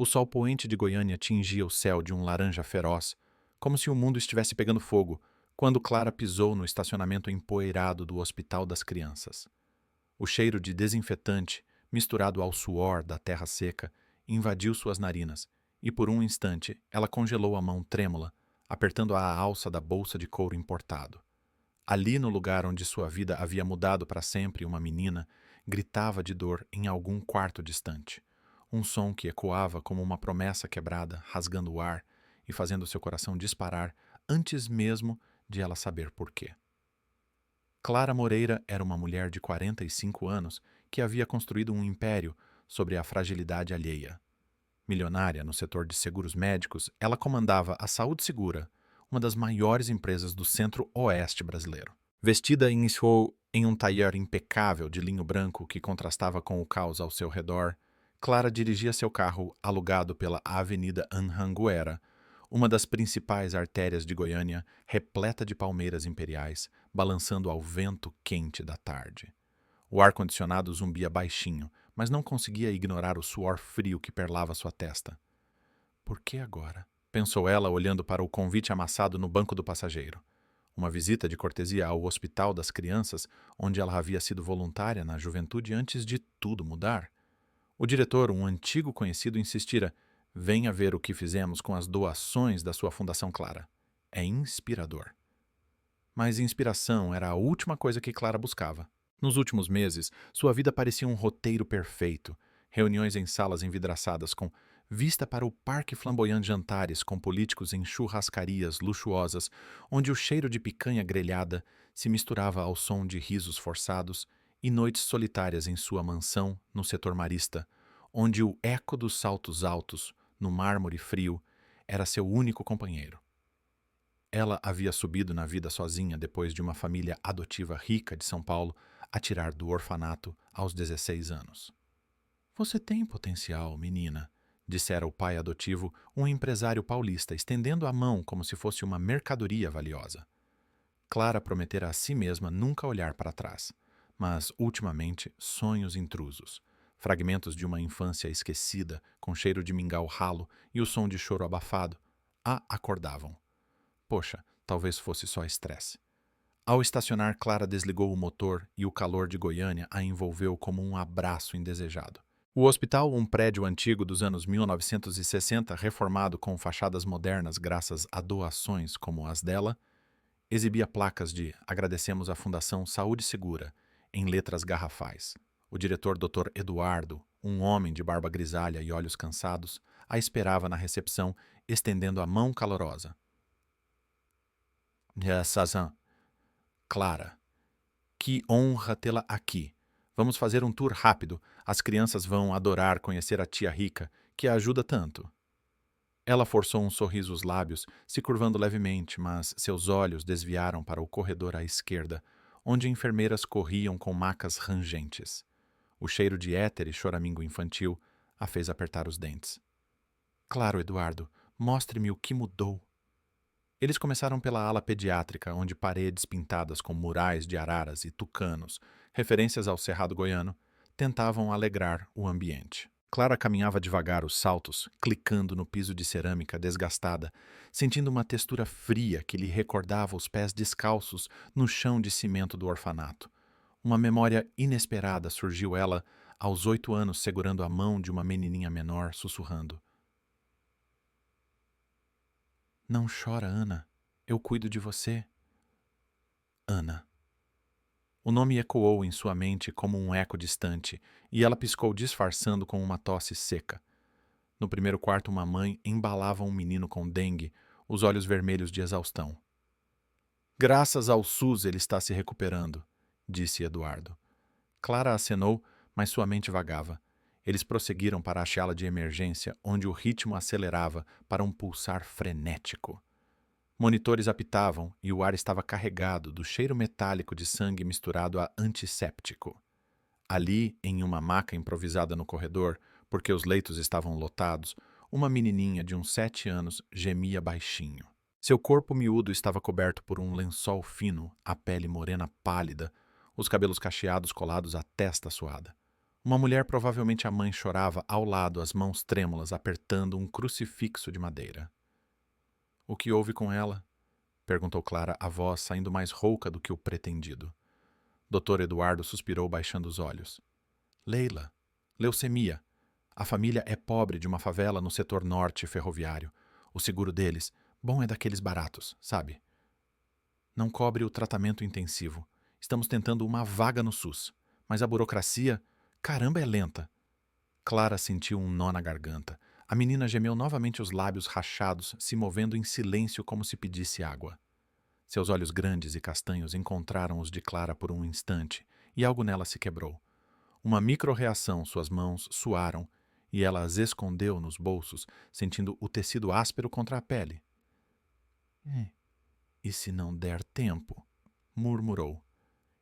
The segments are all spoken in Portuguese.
O sol poente de Goiânia tingia o céu de um laranja feroz, como se o mundo estivesse pegando fogo, quando Clara pisou no estacionamento empoeirado do Hospital das Crianças. O cheiro de desinfetante, misturado ao suor da terra seca, invadiu suas narinas, e por um instante ela congelou a mão trêmula, apertando a alça da bolsa de couro importado. Ali, no lugar onde sua vida havia mudado para sempre, uma menina gritava de dor em algum quarto distante. Um som que ecoava como uma promessa quebrada, rasgando o ar e fazendo seu coração disparar antes mesmo de ela saber por quê. Clara Moreira era uma mulher de 45 anos que havia construído um império sobre a fragilidade alheia. Milionária no setor de seguros médicos, ela comandava a Saúde Segura, uma das maiores empresas do centro-oeste brasileiro. Vestida em um tailleur impecável de linho branco que contrastava com o caos ao seu redor, Clara dirigia seu carro alugado pela Avenida Anhanguera, uma das principais artérias de Goiânia, repleta de palmeiras imperiais, balançando ao vento quente da tarde. O ar-condicionado zumbia baixinho, mas não conseguia ignorar o suor frio que perlava sua testa. Por que agora? Pensou ela, olhando para o convite amassado no banco do passageiro. Uma visita de cortesia ao Hospital das Crianças, onde ela havia sido voluntária na juventude antes de tudo mudar. O diretor, um antigo conhecido, insistira: venha ver o que fizemos com as doações da sua Fundação Clara. É inspirador. Mas inspiração era a última coisa que Clara buscava. Nos últimos meses, sua vida parecia um roteiro perfeito. Reuniões em salas envidraçadas com vista para o parque flamboyante, jantares com políticos em churrascarias luxuosas, onde o cheiro de picanha grelhada se misturava ao som de risos forçados, e noites solitárias em sua mansão no setor marista, onde o eco dos saltos altos, no mármore frio, era seu único companheiro. Ela havia subido na vida sozinha depois de uma família adotiva rica de São Paulo a tirar do orfanato aos 16 anos. Você tem potencial, menina, dissera o pai adotivo, um empresário paulista, estendendo a mão como se fosse uma mercadoria valiosa. Clara prometera a si mesma nunca olhar para trás, mas, ultimamente, sonhos intrusos, fragmentos de uma infância esquecida, com cheiro de mingau ralo e o som de choro abafado, a acordavam. Poxa, talvez fosse só estresse. Ao estacionar, Clara desligou o motor e o calor de Goiânia a envolveu como um abraço indesejado. O hospital, um prédio antigo dos anos 1960, reformado com fachadas modernas graças a doações como as dela, exibia placas de "Agradecemos à Fundação Saúde Segura", em letras garrafais. O diretor Dr. Eduardo, um homem de barba grisalha e olhos cansados, a esperava na recepção, estendendo a mão calorosa. Clara, que honra tê-la aqui. Vamos fazer um tour rápido. As crianças vão adorar conhecer a tia rica, que a ajuda tanto. Ela forçou um sorriso aos lábios, se curvando levemente, mas seus olhos desviaram para o corredor à esquerda, onde enfermeiras corriam com macas rangentes. O cheiro de éter e choramingo infantil a fez apertar os dentes. Claro, Eduardo, mostre-me o que mudou. Eles começaram pela ala pediátrica, onde paredes pintadas com murais de araras e tucanos, referências ao Cerrado Goiano, tentavam alegrar o ambiente. Clara caminhava devagar os saltos, clicando no piso de cerâmica desgastada, sentindo uma textura fria que lhe recordava os pés descalços no chão de cimento do orfanato. Uma memória inesperada surgiu ela aos 8 anos, segurando a mão de uma menininha menor, sussurrando: "Não chora, Ana. Eu cuido de você." Ana. O nome ecoou em sua mente como um eco distante, e ela piscou disfarçando com uma tosse seca. No primeiro quarto, uma mãe embalava um menino com dengue, os olhos vermelhos de exaustão. "Graças ao SUS ele está se recuperando", disse Eduardo. Clara acenou, mas sua mente vagava. Eles prosseguiram para a sala de emergência, onde o ritmo acelerava para um pulsar frenético. Monitores apitavam e o ar estava carregado do cheiro metálico de sangue misturado a antisséptico. Ali, em uma maca improvisada no corredor, porque os leitos estavam lotados, uma menininha de uns 7 anos gemia baixinho. Seu corpo miúdo estava coberto por um lençol fino, a pele morena pálida, os cabelos cacheados colados à testa suada. Uma mulher, provavelmente a mãe, chorava ao lado, as mãos trêmulas, apertando um crucifixo de madeira. O que houve com ela? Perguntou Clara, a voz saindo mais rouca do que o pretendido. Dr. Eduardo suspirou, baixando os olhos. Leila. Leucemia. A família é pobre, de uma favela no setor norte ferroviário. O seguro deles, bom, é daqueles baratos, sabe? Não cobre o tratamento intensivo. Estamos tentando uma vaga no SUS. Mas a burocracia, caramba, é lenta. Clara sentiu um nó na garganta. A menina gemeu novamente, os lábios rachados, se movendo em silêncio como se pedisse água. Seus olhos grandes e castanhos encontraram os de Clara por um instante, e algo nela se quebrou. Uma micro-reação, suas mãos suaram, e ela as escondeu nos bolsos, sentindo o tecido áspero contra a pele. E se não der tempo? Murmurou.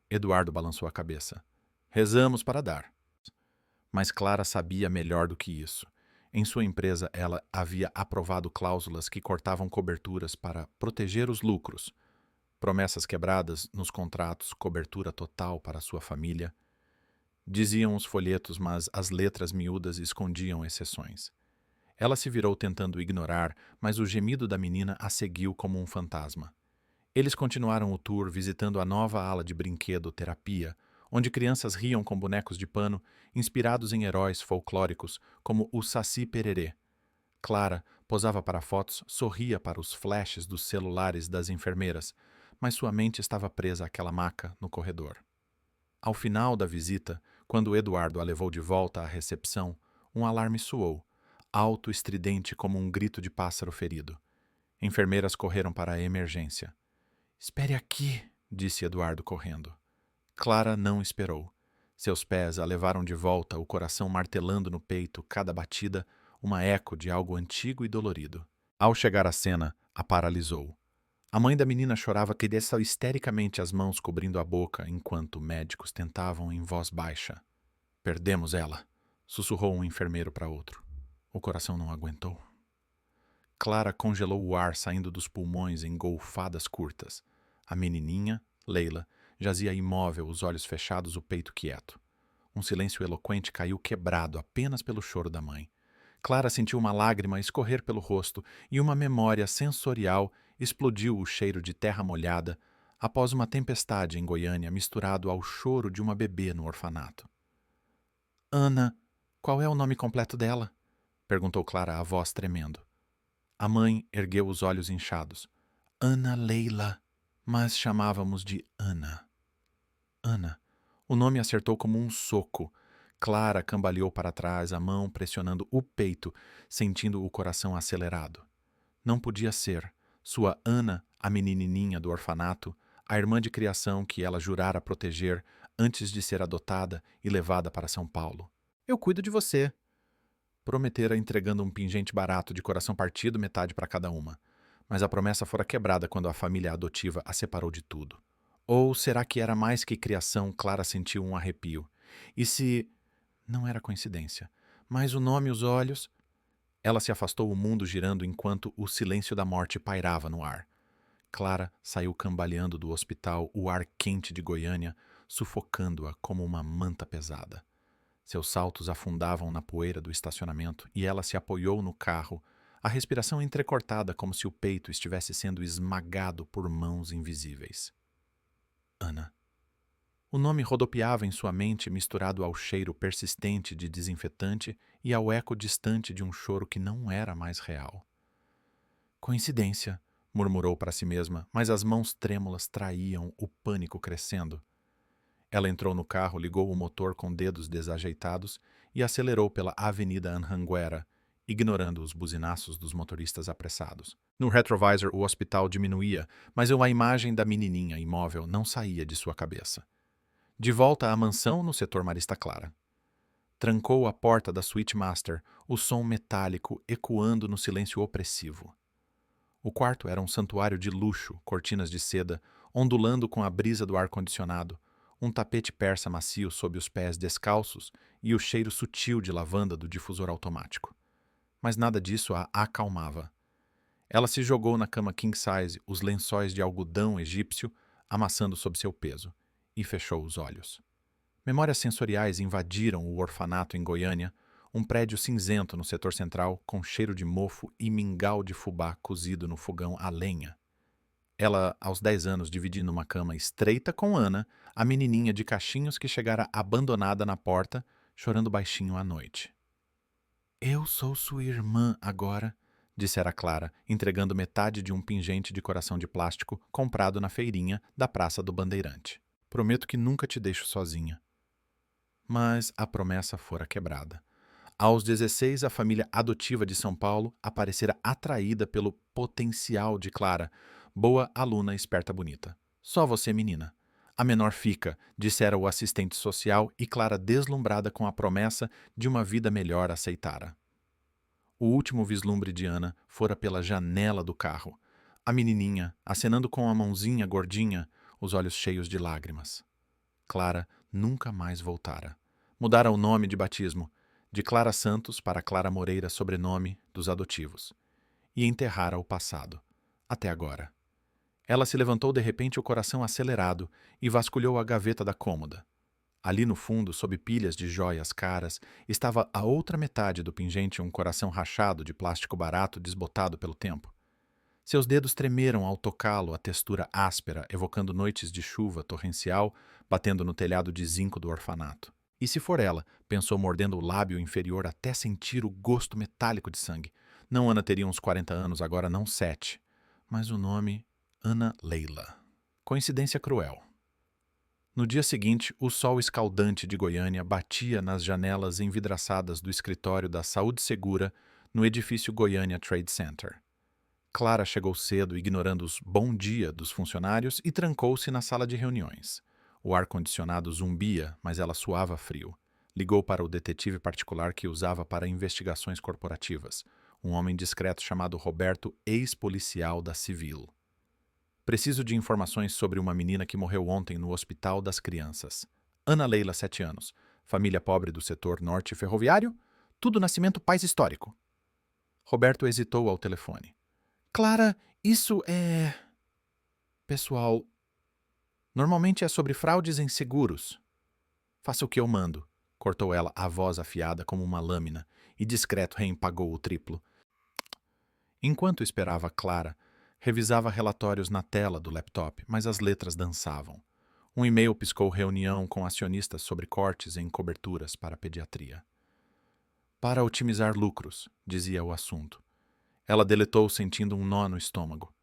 Eduardo balançou a cabeça. Rezamos para dar. Mas Clara sabia melhor do que isso. Em sua empresa, ela havia aprovado cláusulas que cortavam coberturas para proteger os lucros. Promessas quebradas nos contratos, cobertura total para sua família. Diziam os folhetos, mas as letras miúdas escondiam exceções. Ela se virou tentando ignorar, mas o gemido da menina a seguiu como um fantasma. Eles continuaram o tour visitando a nova ala de brinquedo-terapia, onde crianças riam com bonecos de pano inspirados em heróis folclóricos como o Saci Pererê. Clara posava para fotos, sorria para os flashes dos celulares das enfermeiras, mas sua mente estava presa àquela maca no corredor. Ao final da visita, quando Eduardo a levou de volta à recepção, um alarme soou, alto e estridente como um grito de pássaro ferido. Enfermeiras correram para a emergência. Espere aqui, disse Eduardo correndo. Clara não esperou. Seus pés a levaram de volta, o coração martelando no peito, cada batida, uma eco de algo antigo e dolorido. Ao chegar à cena, a paralisou. A mãe da menina chorava que desceu histericamente, as mãos cobrindo a boca, enquanto médicos tentavam em voz baixa. Perdemos ela, sussurrou um enfermeiro para outro. O coração não aguentou. Clara congelou o ar saindo dos pulmões em golfadas curtas. A menininha, Leila, jazia imóvel, os olhos fechados, o peito quieto. Um silêncio eloquente caiu quebrado apenas pelo choro da mãe. Clara sentiu uma lágrima escorrer pelo rosto e uma memória sensorial explodiu, o cheiro de terra molhada após uma tempestade em Goiânia misturado ao choro de uma bebê no orfanato. Ana, qual é o nome completo dela? Perguntou Clara, a voz tremendo. A mãe ergueu os olhos inchados. Ana Leila, mas chamávamos de Ana. Ana. O nome acertou como um soco. Clara cambaleou para trás, a mão pressionando o peito, sentindo o coração acelerado. Não podia ser. Sua Ana, a menininha do orfanato, a irmã de criação que ela jurara proteger antes de ser adotada e levada para São Paulo. Eu cuido de você. Prometera, entregando um pingente barato de coração partido, metade para cada uma. Mas a promessa fora quebrada quando a família adotiva a separou de tudo. Ou será que era mais que criação? Clara sentiu um arrepio. E se... Não era coincidência. Mas o nome e os olhos... Ela se afastou, o mundo girando enquanto o silêncio da morte pairava no ar. Clara saiu cambaleando do hospital, o ar quente de Goiânia, sufocando-a como uma manta pesada. Seus saltos afundavam na poeira do estacionamento e ela se apoiou no carro, a respiração entrecortada como se o peito estivesse sendo esmagado por mãos invisíveis. Ana. O nome rodopiava em sua mente, misturado ao cheiro persistente de desinfetante e ao eco distante de um choro que não era mais real. Coincidência, murmurou para si mesma, mas as mãos trêmulas traíam o pânico crescendo. Ela entrou no carro, ligou o motor com dedos desajeitados e acelerou pela Avenida Anhanguera, ignorando os buzinaços dos motoristas apressados. No retrovisor, o hospital diminuía, mas a imagem da menininha imóvel não saía de sua cabeça. De volta à mansão no setor Marista Clara. Trancou a porta da suíte master, o som metálico ecoando no silêncio opressivo. O quarto era um santuário de luxo, cortinas de seda, ondulando com a brisa do ar-condicionado, um tapete persa macio sob os pés descalços e o cheiro sutil de lavanda do difusor automático. Mas nada disso a acalmava. Ela se jogou na cama king size, os lençóis de algodão egípcio amassando sob seu peso, e fechou os olhos. Memórias sensoriais invadiram o orfanato em Goiânia, um prédio cinzento no setor central, com cheiro de mofo e mingau de fubá cozido no fogão a lenha. Ela, aos 10 anos, dividindo uma cama estreita com Ana, a menininha de cachinhos que chegara abandonada na porta, chorando baixinho à noite. Eu sou sua irmã agora, dissera Clara, entregando metade de um pingente de coração de plástico comprado na feirinha da Praça do Bandeirante. Prometo que nunca te deixo sozinha. Mas a promessa fora quebrada. Aos 16, a família adotiva de São Paulo aparecera atraída pelo potencial de Clara, boa aluna esperta bonita. Só você, menina. A menor fica, dissera o assistente social, e Clara, deslumbrada com a promessa de uma vida melhor, aceitara. O último vislumbre de Ana fora pela janela do carro. A menininha, acenando com a mãozinha gordinha, os olhos cheios de lágrimas. Clara nunca mais voltara. Mudara o nome de batismo, de Clara Santos para Clara Moreira, sobrenome dos adotivos. E enterrara o passado, até agora. Ela se levantou de repente, o coração acelerado, e vasculhou a gaveta da cômoda. Ali no fundo, sob pilhas de joias caras, estava a outra metade do pingente, um coração rachado de plástico barato desbotado pelo tempo. Seus dedos tremeram ao tocá-lo, a textura áspera, evocando noites de chuva torrencial, batendo no telhado de zinco do orfanato. E se for ela, pensou, mordendo o lábio inferior até sentir o gosto metálico de sangue. Não, Ana teria uns 40 anos, agora não 7. Mas o nome, Ana Leila. Coincidência cruel. No dia seguinte, o sol escaldante de Goiânia batia nas janelas envidraçadas do escritório da Saúde Segura no edifício Goiânia Trade Center. Clara chegou cedo, ignorando os bom dia dos funcionários, e trancou-se na sala de reuniões. O ar-condicionado zumbia, mas ela suava frio. Ligou para o detetive particular que usava para investigações corporativas, um homem discreto chamado Roberto, ex-policial da Civil. Preciso de informações sobre uma menina que morreu ontem no Hospital das Crianças. Ana Leila, 7 anos. Família pobre do setor norte ferroviário. Tudo nascimento pais histórico. Roberto hesitou ao telefone. Clara, isso é... Pessoal, normalmente é sobre fraudes em seguros. Faça o que eu mando, cortou ela, a voz afiada como uma lâmina, e discreto reempagou o triplo. Enquanto esperava Clara, revisava relatórios na tela do laptop, mas as letras dançavam. Um e-mail piscou reunião com acionistas sobre cortes em coberturas para a pediatria. Para otimizar lucros, dizia o assunto. Ela deletou, sentindo um nó no estômago.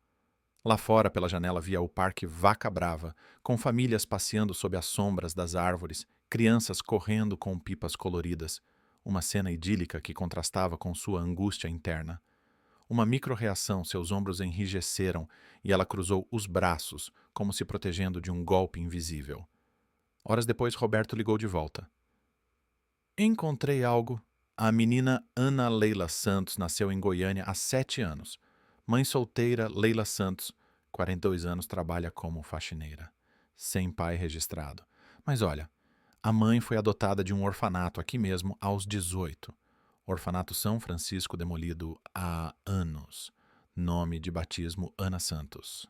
Lá fora, pela janela, via o parque Vaca Brava, com famílias passeando sob as sombras das árvores, crianças correndo com pipas coloridas, uma cena idílica que contrastava com sua angústia interna. Uma micro-reação, seus ombros enrijeceram e ela cruzou os braços, como se protegendo de um golpe invisível. Horas depois, Roberto ligou de volta. Encontrei algo. A menina Ana Leila Santos nasceu em Goiânia há 7 anos. Mãe solteira, Leila Santos, 42 anos, trabalha como faxineira. Sem pai registrado. Mas olha, a mãe foi adotada de um orfanato aqui mesmo aos 18. Orfanato São Francisco, demolido há anos. Nome de batismo Ana Santos.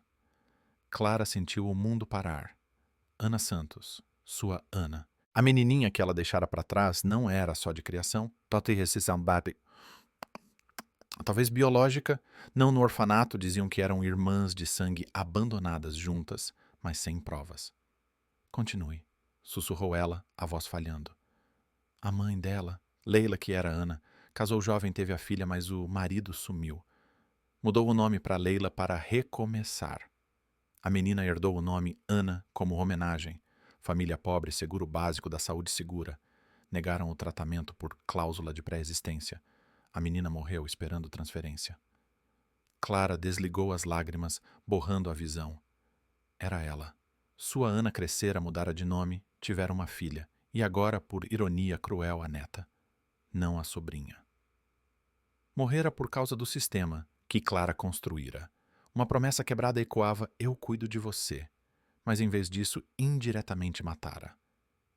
Clara sentiu o mundo parar. Ana Santos, sua Ana. A menininha que ela deixara para trás não era só de criação, talvez biológica, não no orfanato, diziam que eram irmãs de sangue abandonadas juntas, mas sem provas. Continue, sussurrou ela, a voz falhando. A mãe dela, Leila, que era Ana, casou jovem, teve a filha, mas o marido sumiu. Mudou o nome para Leila para recomeçar. A menina herdou o nome Ana como homenagem. Família pobre, seguro básico da saúde segura. Negaram o tratamento por cláusula de pré-existência. A menina morreu esperando transferência. Clara desligou as lágrimas, borrando a visão. Era ela. Sua Ana crescera, mudara de nome, tivera uma filha, e agora, por ironia cruel, a neta. Não a sobrinha. Morrera por causa do sistema que Clara construíra. Uma promessa quebrada ecoava: eu cuido de você. Mas em vez disso, indiretamente matara.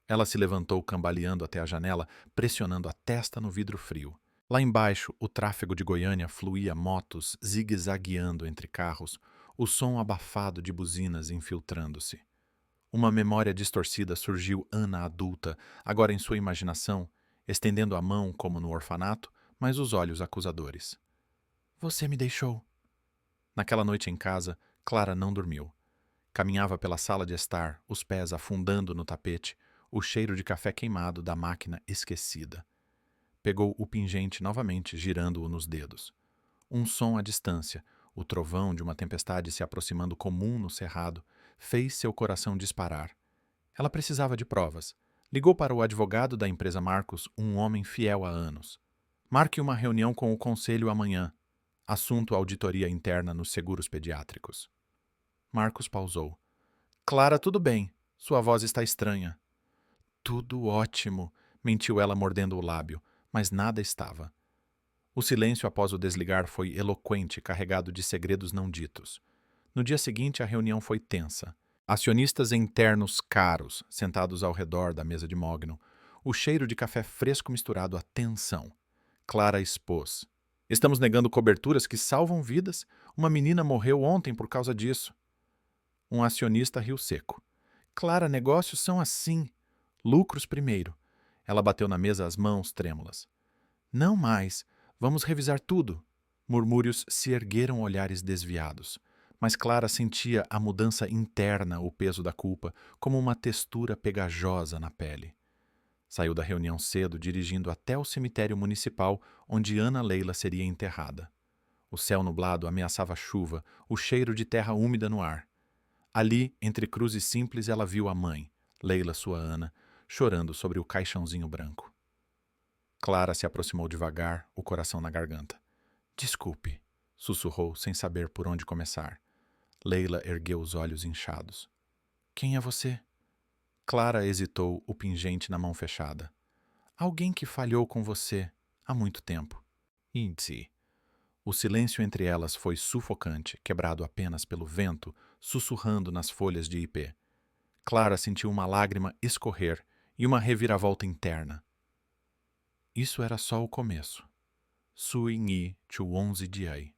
Ela se levantou cambaleando até a janela, pressionando a testa no vidro frio. Lá embaixo, o tráfego de Goiânia fluía, motos zigue-zagueando entre carros, o som abafado de buzinas infiltrando-se. Uma memória distorcida surgiu Ana adulta, agora em sua imaginação, estendendo a mão como no orfanato, mas os olhos acusadores. Você me deixou. Naquela noite em casa, Clara não dormiu. Caminhava pela sala de estar, os pés afundando no tapete, o cheiro de café queimado da máquina esquecida. Pegou o pingente novamente, girando-o nos dedos. Um som à distância, o trovão de uma tempestade se aproximando comum no cerrado, fez seu coração disparar. Ela precisava de provas. Ligou para o advogado da empresa Marcos, um homem fiel há anos. Marque uma reunião com o conselho amanhã. Assunto auditoria interna nos seguros pediátricos. Marcos pausou. Clara, tudo bem. Sua voz está estranha. Tudo ótimo, mentiu ela mordendo o lábio, mas nada estava. O silêncio após o desligar foi eloquente, carregado de segredos não ditos. No dia seguinte, a reunião foi tensa. Acionistas internos caros, sentados ao redor da mesa de mogno. O cheiro de café fresco misturado à tensão. Clara expôs. Estamos negando coberturas que salvam vidas? Uma menina morreu ontem por causa disso. Um acionista riu seco. Clara, negócios são assim. Lucros primeiro. Ela bateu na mesa as mãos trêmulas. Não mais. Vamos revisar tudo. Murmúrios se ergueram olhares desviados. Mas Clara sentia a mudança interna, o peso da culpa, como uma textura pegajosa na pele. Saiu da reunião cedo, dirigindo até o cemitério municipal, onde Ana Leila seria enterrada. O céu nublado ameaçava chuva, o cheiro de terra úmida no ar. Ali, entre cruzes simples, ela viu a mãe, Leila sua Ana, chorando sobre o caixãozinho branco. Clara se aproximou devagar, o coração na garganta. Desculpe, sussurrou, sem saber por onde começar. Leila ergueu os olhos inchados. Quem é você? Clara hesitou, o pingente na mão fechada. Alguém que falhou com você há muito tempo. Índice. O silêncio entre elas foi sufocante, quebrado apenas pelo vento, sussurrando nas folhas de ipê. Clara sentiu uma lágrima escorrer e uma reviravolta interna. Isso era só o começo. Suinhi Chuonzi Diai.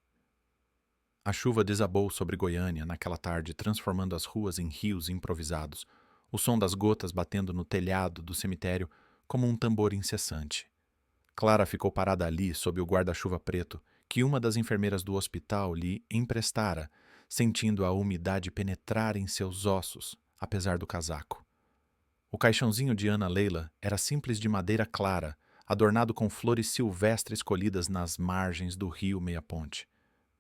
A chuva desabou sobre Goiânia naquela tarde, transformando as ruas em rios improvisados, o som das gotas batendo no telhado do cemitério como um tambor incessante. Clara ficou parada ali, sob o guarda-chuva preto, que uma das enfermeiras do hospital lhe emprestara, sentindo a umidade penetrar em seus ossos, apesar do casaco. O caixãozinho de Ana Leila era simples de madeira clara, adornado com flores silvestres colhidas nas margens do rio Meia-Ponte.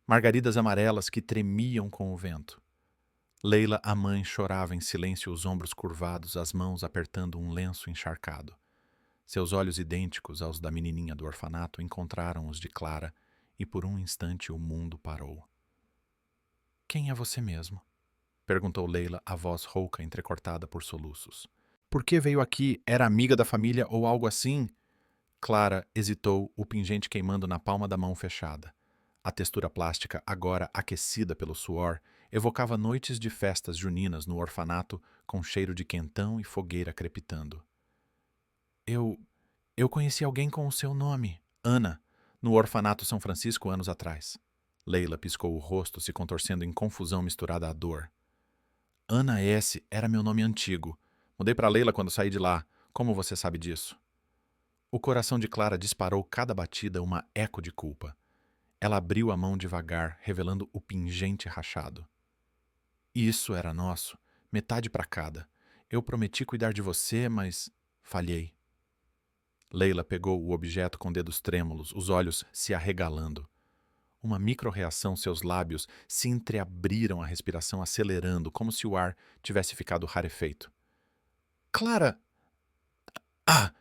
Margaridas amarelas que tremiam com o vento. Leila, a mãe, chorava em silêncio, os ombros curvados, as mãos apertando um lenço encharcado. Seus olhos idênticos aos da menininha do orfanato encontraram os de Clara e por um instante o mundo parou. Quem é você mesmo? Perguntou Leila, a voz rouca entrecortada por soluços. Por que veio aqui? Era amiga da família ou algo assim? Clara hesitou, o pingente queimando na palma da mão fechada. A textura plástica, agora aquecida pelo suor, evocava noites de festas juninas no orfanato com cheiro de quentão e fogueira crepitando. Eu conheci alguém com o seu nome, Ana, no orfanato São Francisco anos atrás. Leila piscou o rosto, se contorcendo em confusão misturada à dor. Ana S. era meu nome antigo. Mudei para Leila quando saí de lá. Como você sabe disso? O coração de Clara disparou cada batida uma eco de culpa. Ela abriu a mão devagar, revelando o pingente rachado. Isso era nosso, metade para cada. Eu prometi cuidar de você, mas falhei. Leila pegou o objeto com dedos trêmulos, os olhos se arregalando. Uma micro-reação, seus lábios se entreabriram, a respiração acelerando, como se o ar tivesse ficado rarefeito. Clara! Ah!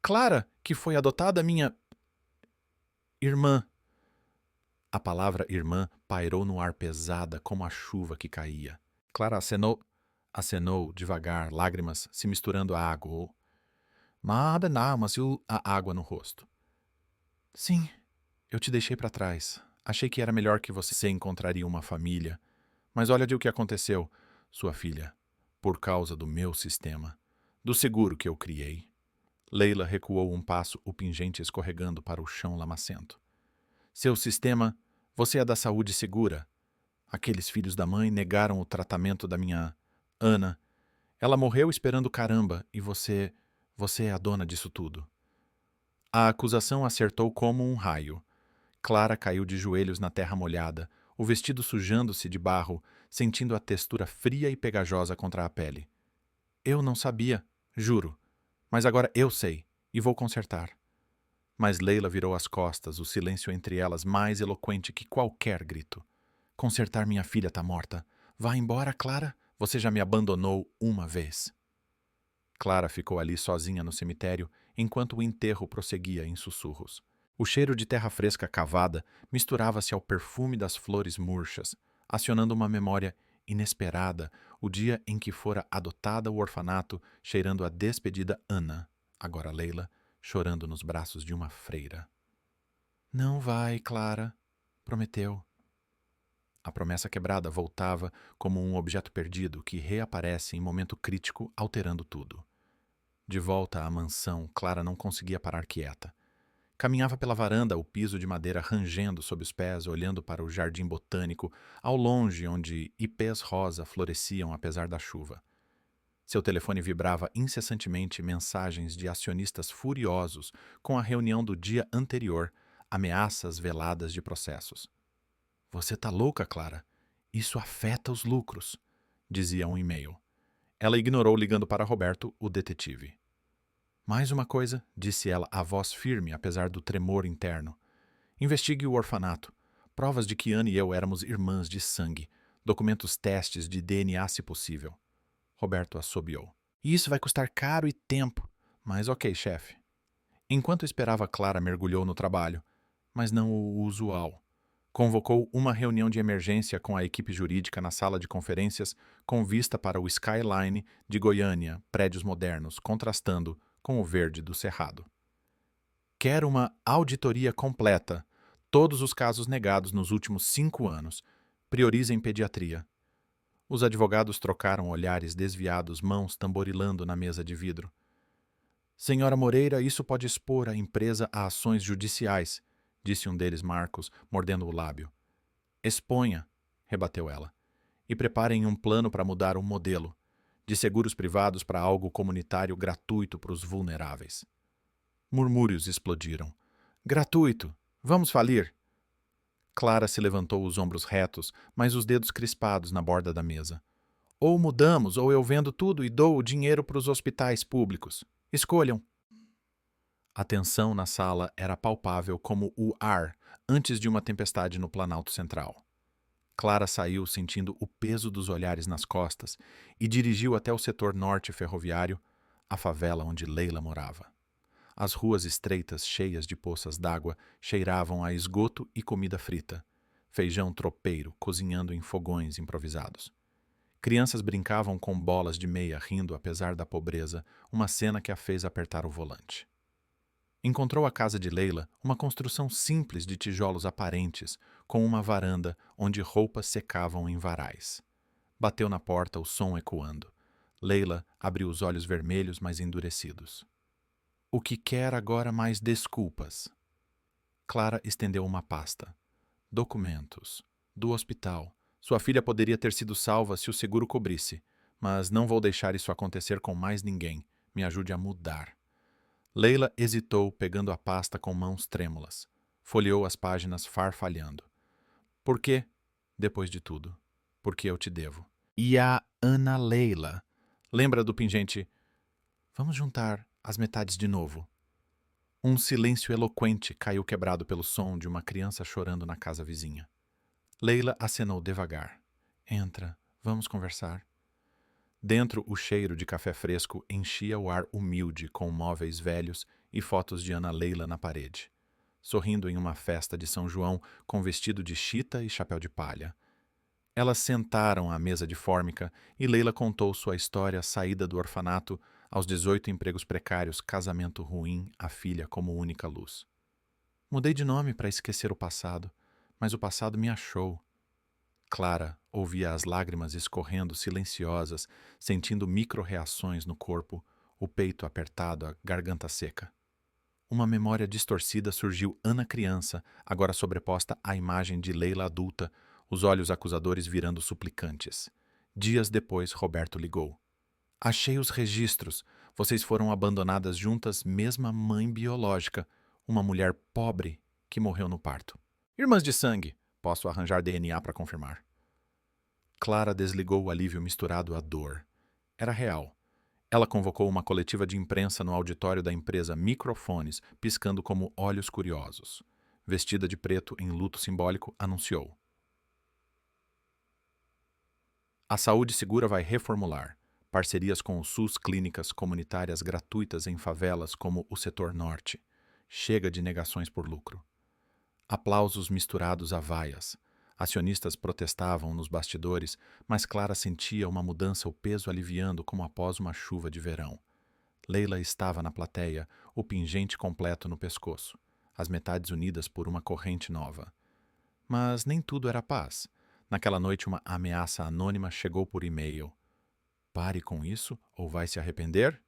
Clara, que foi adotada minha irmã. A palavra irmã pairou no ar pesada como a chuva que caía. Clara acenou devagar, lágrimas se misturando à água. Nada, mas a água no rosto. Sim, eu te deixei para trás. Achei que era melhor que você encontraria uma família. Mas olha de o que aconteceu, sua filha. Por causa do meu sistema. Do seguro que eu criei. Leila recuou um passo, o pingente escorregando para o chão lamacento. Seu sistema, você é da saúde segura. Aqueles filhos da mãe negaram o tratamento da minha Ana Ela morreu esperando caramba e você é a dona disso tudo. A acusação acertou como um raio. Clara caiu de joelhos na terra molhada, o vestido sujando-se de barro, sentindo a textura fria e pegajosa contra a pele. Eu não sabia, juro. Mas agora eu sei, e vou consertar. Mas Leila virou as costas, o silêncio entre elas mais eloquente que qualquer grito. Consertar minha filha tá morta. Vá embora, Clara. Você já me abandonou uma vez. Clara ficou ali sozinha no cemitério, enquanto o enterro prosseguia em sussurros. O cheiro de terra fresca cavada misturava-se ao perfume das flores murchas, acionando uma memória inesperada, o dia em que fora adotada o orfanato, cheirando a despedida Ana, agora Leila, chorando nos braços de uma freira. Não vai, Clara, prometeu. A promessa quebrada voltava como um objeto perdido que reaparece em momento crítico, alterando tudo. De volta à mansão, Clara não conseguia parar quieta. Caminhava pela varanda, o piso de madeira rangendo sob os pés, olhando para o jardim botânico, ao longe onde ipês rosa floresciam apesar da chuva. Seu telefone vibrava incessantemente mensagens de acionistas furiosos com a reunião do dia anterior, ameaças veladas de processos. Você tá louca, Clara? Isso afeta os lucros, dizia um e-mail. Ela ignorou ligando para Roberto, o detetive. Mais uma coisa, disse ela, a voz firme, apesar do tremor interno. Investigue o orfanato. Provas de que Ana e eu éramos irmãs de sangue. Documentos testes de DNA, se possível. Roberto assobiou. E isso vai custar caro e tempo. Mas ok, chefe. Enquanto esperava, Clara mergulhou no trabalho. Mas não o usual. Convocou uma reunião de emergência com a equipe jurídica na sala de conferências com vista para o skyline de Goiânia, prédios modernos, contrastando com o verde do cerrado. Quero uma auditoria completa. Todos os casos negados nos últimos 5 anos. Priorizem pediatria. Os advogados trocaram olhares desviados, mãos tamborilando na mesa de vidro. Senhora Moreira, isso pode expor a empresa a ações judiciais, disse um deles, Marcos, mordendo o lábio. Exponha, rebateu ela. E preparem um plano para mudar o modelo, de seguros privados para algo comunitário gratuito para os vulneráveis. Murmúrios explodiram. Gratuito! Vamos falir! Clara se levantou os ombros retos, mas os dedos crispados na borda da mesa. Ou mudamos, ou eu vendo tudo e dou o dinheiro para os hospitais públicos. Escolham. A tensão na sala era palpável como o ar antes de uma tempestade no Planalto Central. Clara saiu sentindo o peso dos olhares nas costas e dirigiu até o setor norte ferroviário, a favela onde Leila morava. As ruas estreitas, cheias de poças d'água, cheiravam a esgoto e comida frita, feijão tropeiro cozinhando em fogões improvisados. Crianças brincavam com bolas de meia, rindo apesar da pobreza, uma cena que a fez apertar o volante. Encontrou a casa de Leila, uma construção simples de tijolos aparentes, com uma varanda onde roupas secavam em varais. Bateu na porta, o som ecoando. Leila abriu os olhos vermelhos, mas endurecidos. O que quer agora mais desculpas? Clara estendeu uma pasta. Documentos. Do hospital. Sua filha poderia ter sido salva se o seguro cobrisse, mas não vou deixar isso acontecer com mais ninguém. Me ajude a mudar. Leila hesitou, pegando a pasta com mãos trêmulas. Folheou as páginas farfalhando. Por quê? Depois de tudo. Porque eu te devo. E a Ana Leila? Lembra do pingente? Vamos juntar as metades de novo. Um silêncio eloquente caiu quebrado pelo som de uma criança chorando na casa vizinha. Leila acenou devagar. Entra, vamos conversar. Dentro, o cheiro de café fresco enchia o ar humilde com móveis velhos e fotos de Ana Leila na parede. Sorrindo em uma festa de São João com vestido de chita e chapéu de palha. Elas sentaram à mesa de fórmica e Leila contou sua história, saída do orfanato, aos 18 empregos precários, casamento ruim, a filha como única luz. Mudei de nome para esquecer o passado, mas o passado me achou. Clara ouvia as lágrimas escorrendo silenciosas, sentindo micro-reações no corpo, o peito apertado, a garganta seca. Uma memória distorcida surgiu Ana criança, agora sobreposta à imagem de Leila adulta, os olhos acusadores virando suplicantes. Dias depois, Roberto ligou. Achei os registros. Vocês foram abandonadas juntas, mesma mãe biológica. Uma mulher pobre que morreu no parto. Irmãs de sangue. Posso arranjar DNA para confirmar. Clara desligou o alívio misturado à dor. Era real. Ela convocou uma coletiva de imprensa no auditório da empresa Microfones, piscando como olhos curiosos. Vestida de preto em luto simbólico, anunciou: a Saúde Segura vai reformular. Parcerias com o SUS, clínicas comunitárias gratuitas em favelas como o Setor Norte. Chega de negações por lucro. Aplausos misturados a vaias. Acionistas protestavam nos bastidores, mas Clara sentia uma mudança, o peso aliviando como após uma chuva de verão. Leila estava na plateia, o pingente completo no pescoço, as metades unidas por uma corrente nova. Mas nem tudo era paz. Naquela noite, uma ameaça anônima chegou por e-mail. Pare com isso ou vai se arrepender?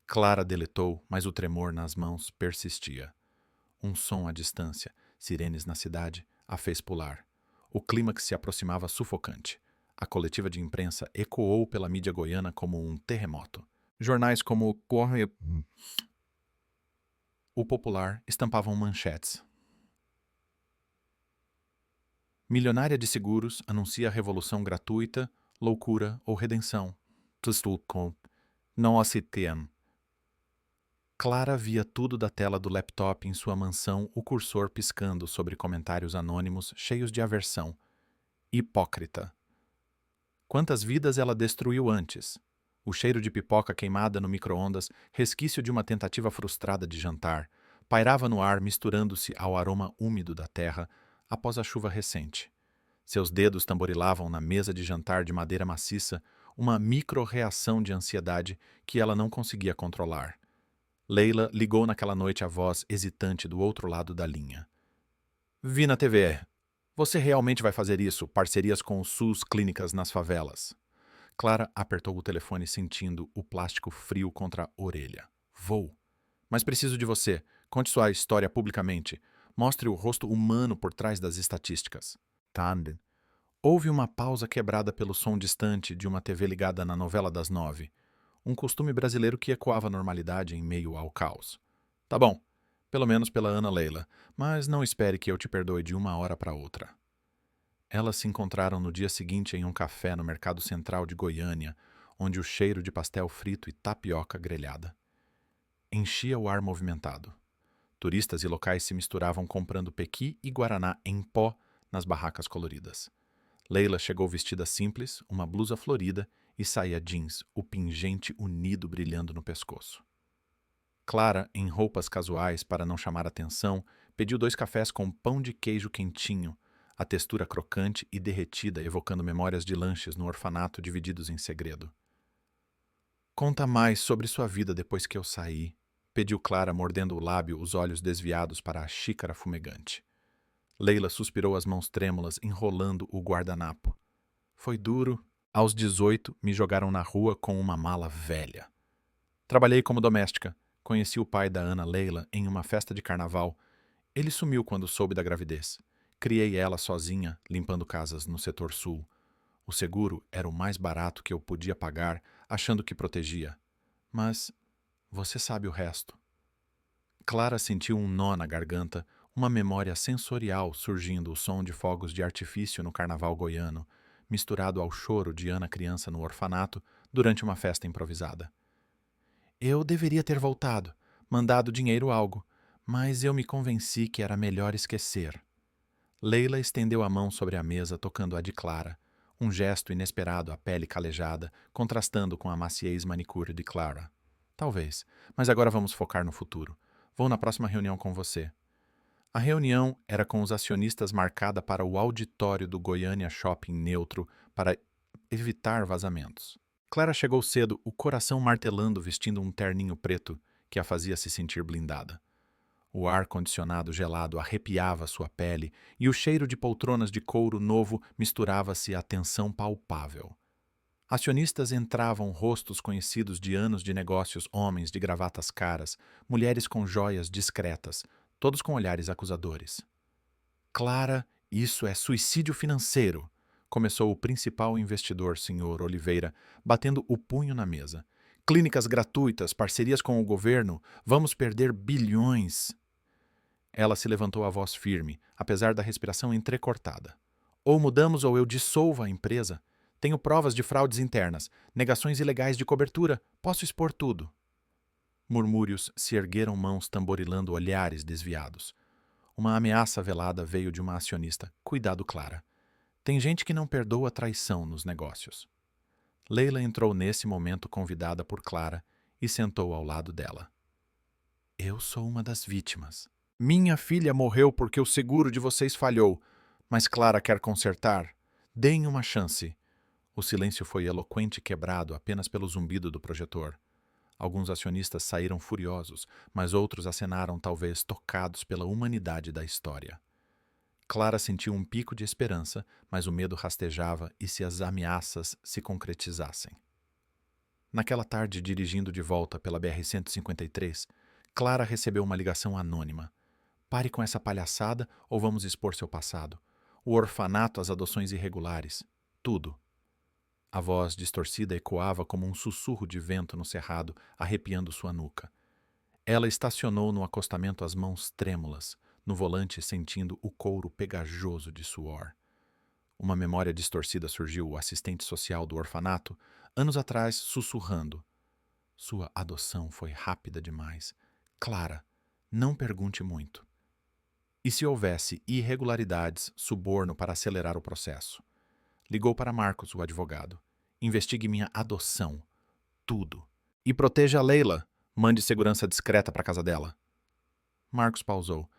Clara deletou, mas o tremor nas mãos persistia. Um som à distância, sirenes na cidade, a fez pular. O clímax se aproximava sufocante. A coletiva de imprensa ecoou pela mídia goiana como um terremoto. Jornais como O Popular estampavam manchetes. Milionária de seguros anuncia revolução gratuita, loucura ou redenção. Não assistem. Clara via tudo da tela do laptop em sua mansão, o cursor piscando sobre comentários anônimos cheios de aversão. Hipócrita. Quantas vidas ela destruiu antes? O cheiro de pipoca queimada no micro-ondas, resquício de uma tentativa frustrada de jantar, pairava no ar misturando-se ao aroma úmido da terra após a chuva recente. Seus dedos tamborilavam na mesa de jantar de madeira maciça, uma micro-reação de ansiedade que ela não conseguia controlar. Leila ligou naquela noite a voz hesitante do outro lado da linha. Vi na TV. Você realmente vai fazer isso? Parcerias com o SUS, clínicas nas favelas. Clara apertou o telefone sentindo o plástico frio contra a orelha. Vou. Mas preciso de você. Conte sua história publicamente. Mostre o rosto humano por trás das estatísticas. Tanden. Houve uma pausa quebrada pelo som distante de uma TV ligada na novela das 9. Um costume brasileiro que ecoava a normalidade em meio ao caos. Tá bom. Pelo menos pela Ana Leila. Mas não espere que eu te perdoe de uma hora para outra. Elas se encontraram no dia seguinte em um café no Mercado Central de Goiânia, onde o cheiro de pastel frito e tapioca grelhada enchia o ar movimentado. Turistas e locais se misturavam comprando pequi e guaraná em pó nas barracas coloridas. Leila chegou vestida simples, uma blusa florida e saia jeans, o pingente unido brilhando no pescoço. Clara, em roupas casuais para não chamar atenção, pediu 2 cafés com pão de queijo quentinho, a textura crocante e derretida evocando memórias de lanches no orfanato divididos em segredo. Conta mais sobre sua vida depois que eu saí, pediu Clara mordendo o lábio, os olhos desviados para a xícara fumegante. Leila suspirou as mãos trêmulas, enrolando o guardanapo. Foi duro. Aos 18, me jogaram na rua com uma mala velha. Trabalhei como doméstica. Conheci o pai da Ana Leila em uma festa de carnaval. Ele sumiu quando soube da gravidez. Criei ela sozinha, limpando casas no setor sul. O seguro era o mais barato que eu podia pagar, achando que protegia. Mas você sabe o resto. Clara sentiu um nó na garganta, uma memória sensorial surgindo, o som de fogos de artifício no carnaval goiano, misturado ao choro de Ana criança no orfanato durante uma festa improvisada. Eu deveria ter voltado, mandado dinheiro algo, mas eu me convenci que era melhor esquecer. Leila estendeu a mão sobre a mesa, tocando a de Clara, um gesto inesperado, a pele calejada, contrastando com a maciez manicure de Clara. Talvez, mas agora vamos focar no futuro. Vou na próxima reunião com você. A reunião era com os acionistas marcada para o auditório do Goiânia Shopping Neutro para evitar vazamentos. Clara chegou cedo, o coração martelando, vestindo um terninho preto que a fazia se sentir blindada. O ar-condicionado gelado arrepiava sua pele e o cheiro de poltronas de couro novo misturava-se à tensão palpável. Acionistas entravam, rostos conhecidos de anos de negócios, homens de gravatas caras, mulheres com joias discretas, todos com olhares acusadores. Clara, isso é suicídio financeiro, começou o principal investidor, Sr. Oliveira, batendo o punho na mesa. Clínicas gratuitas, parcerias com o governo, vamos perder bilhões. Ela se levantou a voz firme, apesar da respiração entrecortada. Ou mudamos ou eu dissolvo a empresa. Tenho provas de fraudes internas, negações ilegais de cobertura, posso expor tudo. Murmúrios se ergueram mãos tamborilando olhares desviados. Uma ameaça velada veio de uma acionista. Cuidado, Clara. Tem gente que não perdoa traição nos negócios. Leila entrou nesse momento convidada por Clara e sentou ao lado dela. Eu sou uma das vítimas. Minha filha morreu porque o seguro de vocês falhou, mas Clara quer consertar. Deem uma chance. O silêncio foi eloquente e quebrado apenas pelo zumbido do projetor. Alguns acionistas saíram furiosos, mas outros acenaram, talvez tocados pela humanidade da história. Clara sentiu um pico de esperança, mas o medo rastejava e se as ameaças se concretizassem. Naquela tarde, dirigindo de volta pela BR-153, Clara recebeu uma ligação anônima. Pare com essa palhaçada ou vamos expor seu passado. O orfanato, as adoções irregulares. Tudo. A voz distorcida ecoava como um sussurro de vento no cerrado, arrepiando sua nuca. Ela estacionou no acostamento, as mãos trêmulas, no volante sentindo o couro pegajoso de suor. Uma memória distorcida surgiu, o assistente social do orfanato, anos atrás, sussurrando. Sua adoção foi rápida demais. Clara, não pergunte muito. E se houvesse irregularidades, suborno para acelerar o processo? Ligou para Marcos, o advogado. Investigue minha adoção. Tudo. E proteja a Leila. Mande segurança discreta para a casa dela. Marcos pausou.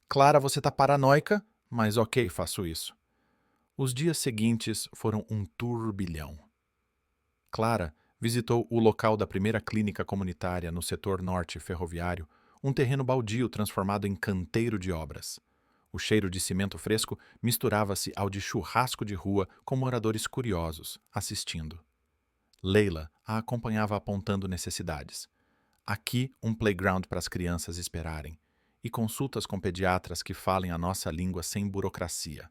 Clara, você tá paranoica, mas ok, faço isso. Os dias seguintes foram um turbilhão. Clara visitou o local da primeira clínica comunitária no setor norte ferroviário, um terreno baldio transformado em canteiro de obras. O cheiro de cimento fresco misturava-se ao de churrasco de rua com moradores curiosos, assistindo. Leila a acompanhava apontando necessidades. Aqui um playground para as crianças esperarem, e consultas com pediatras que falem a nossa língua sem burocracia.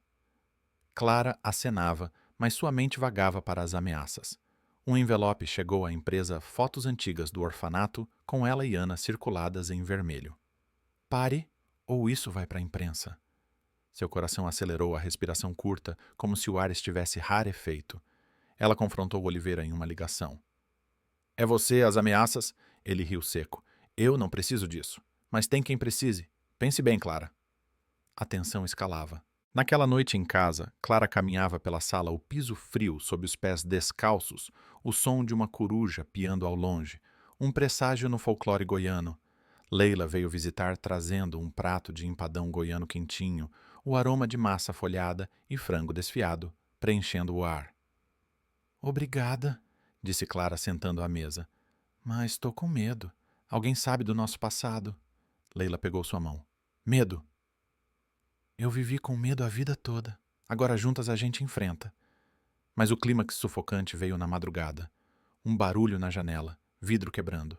Clara acenava, mas sua mente vagava para as ameaças. Um envelope chegou à empresa Fotos Antigas do Orfanato, com ela e Ana circuladas em vermelho. Pare, ou isso vai para a imprensa. Seu coração acelerou, a respiração curta, como se o ar estivesse rarefeito. Ela confrontou Oliveira em uma ligação. É você, as ameaças? Ele riu seco. Eu não preciso disso. Mas tem quem precise. Pense bem, Clara. A tensão escalava. Naquela noite em casa, Clara caminhava pela sala, o piso frio sob os pés descalços, o som de uma coruja piando ao longe, um presságio no folclore goiano. Leila veio visitar trazendo um prato de empadão goiano quentinho, o aroma de massa folhada e frango desfiado, preenchendo o ar. Obrigada, disse Clara sentando à mesa. Mas estou com medo. Alguém sabe do nosso passado. Leila pegou sua mão. Medo. Eu vivi com medo a vida toda. Agora juntas a gente enfrenta. Mas o clímax sufocante veio na madrugada. Um barulho na janela, vidro quebrando.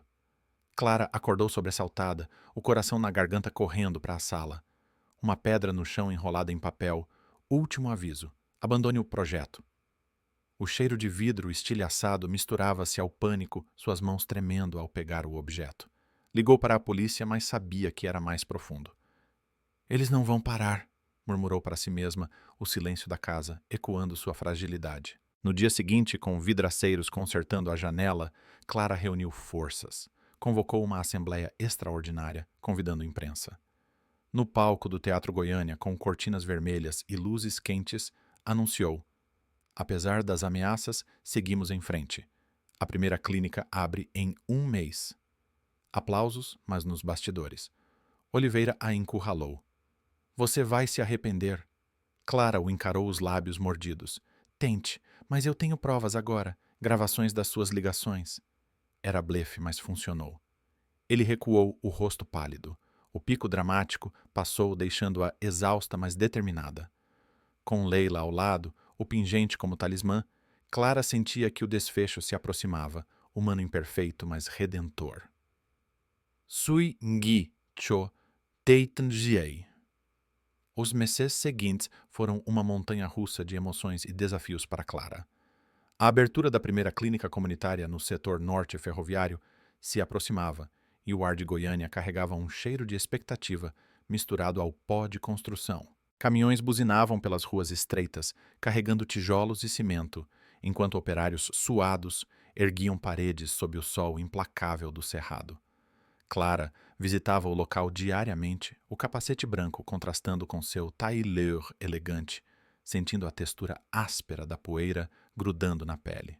Clara acordou sobressaltada, o coração na garganta correndo para a sala. Uma pedra no chão enrolada em papel. Último aviso. Abandone o projeto. O cheiro de vidro estilhaçado misturava-se ao pânico, suas mãos tremendo ao pegar o objeto. Ligou para a polícia, mas sabia que era mais profundo. Eles não vão parar, murmurou para si mesma, o silêncio da casa, ecoando sua fragilidade. No dia seguinte, com vidraceiros consertando a janela, Clara reuniu forças. Convocou uma assembleia extraordinária, convidando imprensa. No palco do Teatro Goiânia, com cortinas vermelhas e luzes quentes, anunciou: apesar das ameaças, seguimos em frente. A primeira clínica abre em 1 mês. Aplausos, mas nos bastidores. Oliveira a encurralou. Você vai se arrepender. Clara o encarou, os lábios mordidos. Tente, mas eu tenho provas agora, gravações das suas ligações. Era blefe, mas funcionou. Ele recuou, o rosto pálido. O pico dramático passou, deixando-a exausta, mas determinada. Com Leila ao lado, o pingente como talismã, Clara sentia que o desfecho se aproximava, humano imperfeito, mas redentor. Sui ngi cho teitanjiei. Os meses seguintes foram uma montanha-russa de emoções e desafios para Clara. A abertura da primeira clínica comunitária no setor norte ferroviário se aproximava, e o ar de Goiânia carregava um cheiro de expectativa misturado ao pó de construção. Caminhões buzinavam pelas ruas estreitas, carregando tijolos e cimento, enquanto operários suados erguiam paredes sob o sol implacável do cerrado. Clara visitava o local diariamente, o capacete branco contrastando com seu tailleur elegante, sentindo a textura áspera da poeira grudando na pele.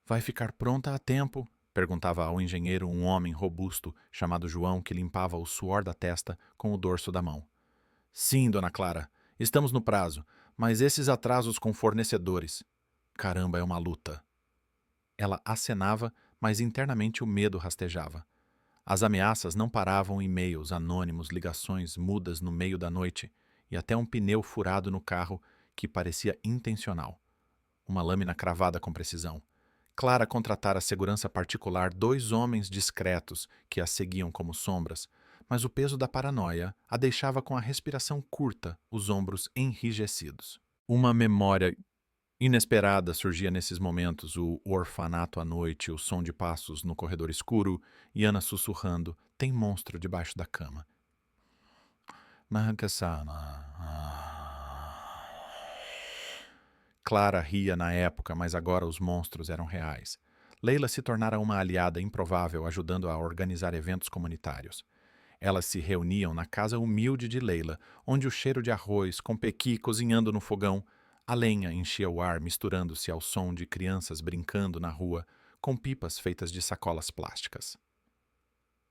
"Vai ficar pronta a tempo?" perguntava ao engenheiro um homem robusto chamado João que limpava o suor da testa com o dorso da mão. "Sim, dona Clara, estamos no prazo, mas esses atrasos com fornecedores. Caramba, é uma luta." Ela acenava, mas internamente o medo rastejava. As ameaças não paravam, e-mails anônimos, ligações mudas no meio da noite e até um pneu furado no carro que parecia intencional. Uma lâmina cravada com precisão. Clara contratara segurança particular 2 homens discretos que a seguiam como sombras, mas o peso da paranoia a deixava com a respiração curta, os ombros enrijecidos. Uma memória inesperada surgia nesses momentos, o orfanato à noite, o som de passos no corredor escuro e Ana sussurrando: "Tem monstro debaixo da cama." Clara ria na época, mas agora os monstros eram reais. Leila se tornara uma aliada improvável, ajudando a organizar eventos comunitários. Elas se reuniam na casa humilde de Leila, onde o cheiro de arroz, com pequi cozinhando no fogão, a lenha enchia o ar, misturando-se ao som de crianças brincando na rua, com pipas feitas de sacolas plásticas.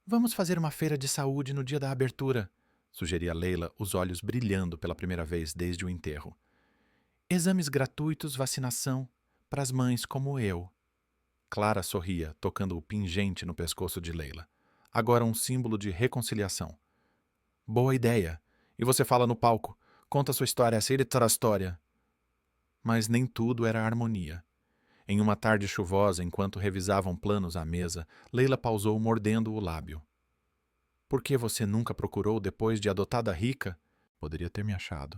"Vamos fazer uma feira de saúde no dia da abertura", sugeria Leila, os olhos brilhando pela primeira vez desde o enterro. "Exames gratuitos, vacinação, para as mães como eu." Clara sorria, tocando o pingente no pescoço de Leila. Agora um símbolo de reconciliação. "Boa ideia. E você fala no palco. Conta sua história, essa história." Mas nem tudo era harmonia. Em uma tarde chuvosa, enquanto revisavam planos à mesa, Leila pausou mordendo o lábio. "Por que você nunca procurou depois de adotada rica?" "Poderia ter me achado."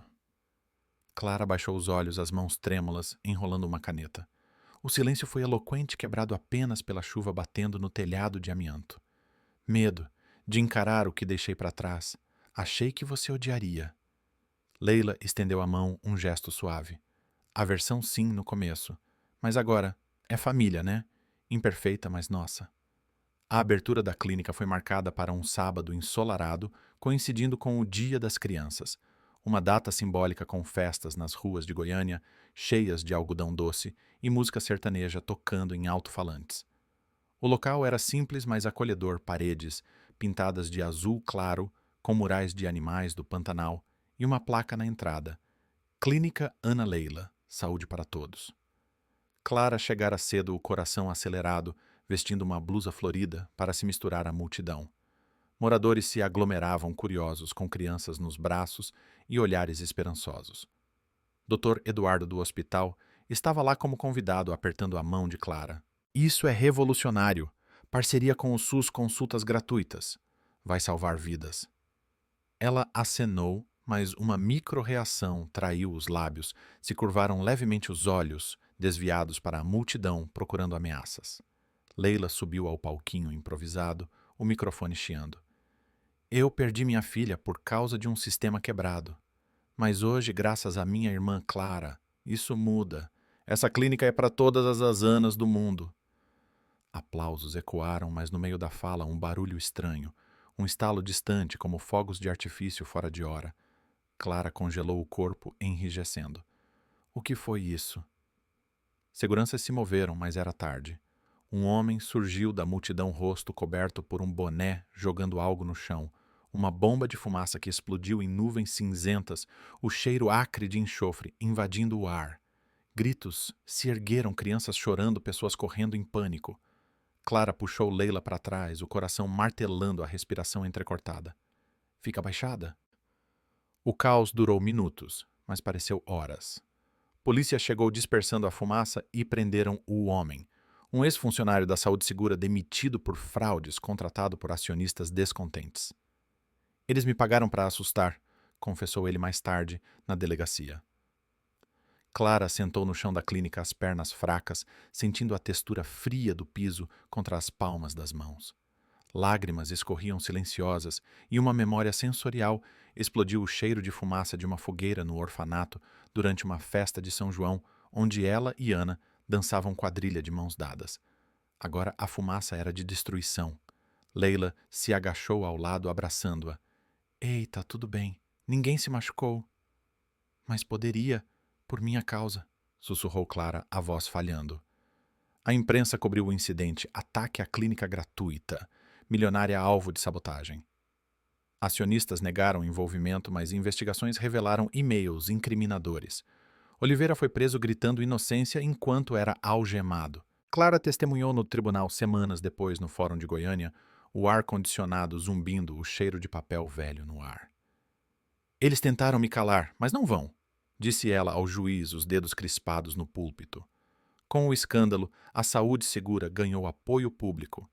Clara baixou os olhos, as mãos trêmulas, enrolando uma caneta. O silêncio foi eloquente, quebrado apenas pela chuva batendo no telhado de amianto. "Medo de encarar o que deixei para trás. Achei que você odiaria." Leila estendeu a mão, um gesto suave. "Aversão sim no começo. Mas agora, é família, né? Imperfeita, mas nossa." A abertura da clínica foi marcada para um sábado ensolarado, coincidindo com o Dia das Crianças, uma data simbólica com festas nas ruas de Goiânia, cheias de algodão doce e música sertaneja tocando em alto-falantes. O local era simples, mas acolhedor, paredes pintadas de azul claro, com murais de animais do Pantanal e uma placa na entrada: Clínica Ana Leila, saúde para todos. Clara chegara cedo, o coração acelerado, vestindo uma blusa florida para se misturar à multidão. Moradores se aglomeravam curiosos, com crianças nos braços e olhares esperançosos. Dr. Eduardo do hospital estava lá como convidado, apertando a mão de Clara. "Isso é revolucionário. Parceria com o SUS, consultas gratuitas. Vai salvar vidas." Ela acenou, mas uma micro-reação traiu os lábios, se curvaram levemente os olhos, desviados para a multidão, procurando ameaças. Leila subiu ao palquinho improvisado, o microfone chiando. "Eu perdi minha filha por causa de um sistema quebrado. Mas hoje, graças à minha irmã Clara, isso muda. Essa clínica é para todas as Anas do mundo." Aplausos ecoaram, mas no meio da fala um barulho estranho, um estalo distante como fogos de artifício fora de hora. Clara congelou o corpo, enrijecendo. O que foi isso? Seguranças se moveram, mas era tarde. Um homem surgiu da multidão, rosto coberto por um boné, jogando algo no chão. Uma bomba de fumaça que explodiu em nuvens cinzentas, o cheiro acre de enxofre invadindo o ar. Gritos se ergueram, crianças chorando, pessoas correndo em pânico. Clara puxou Leila para trás, o coração martelando, a respiração entrecortada. "Fica abaixada." O caos durou minutos, mas pareceu horas. Polícia chegou dispersando a fumaça e prenderam o homem, um ex-funcionário da Saúde Segura demitido por fraudes, contratado por acionistas descontentes. "Eles me pagaram para assustar", confessou ele mais tarde, na delegacia. Clara sentou no chão da clínica, as pernas fracas, sentindo a textura fria do piso contra as palmas das mãos. Lágrimas escorriam silenciosas e uma memória sensorial explodiu o cheiro de fumaça de uma fogueira no orfanato durante uma festa de São João, onde ela e Ana dançavam quadrilha de mãos dadas. Agora a fumaça era de destruição. Leila se agachou ao lado, abraçando-a. Ei, tá tudo bem. Ninguém se machucou. Mas poderia, por minha causa, sussurrou Clara, a voz falhando. A imprensa cobriu o incidente, ataque à clínica gratuita, milionária alvo de sabotagem. Acionistas negaram envolvimento, mas investigações revelaram e-mails incriminadores. Oliveira foi preso gritando inocência enquanto era algemado. Clara testemunhou no tribunal semanas depois, no Fórum de Goiânia, o ar-condicionado zumbindo, o cheiro de papel velho no ar. Eles tentaram me calar, mas não vão, disse ela ao juiz, os dedos crispados no púlpito. Com o escândalo, a Saúde Segura ganhou apoio público.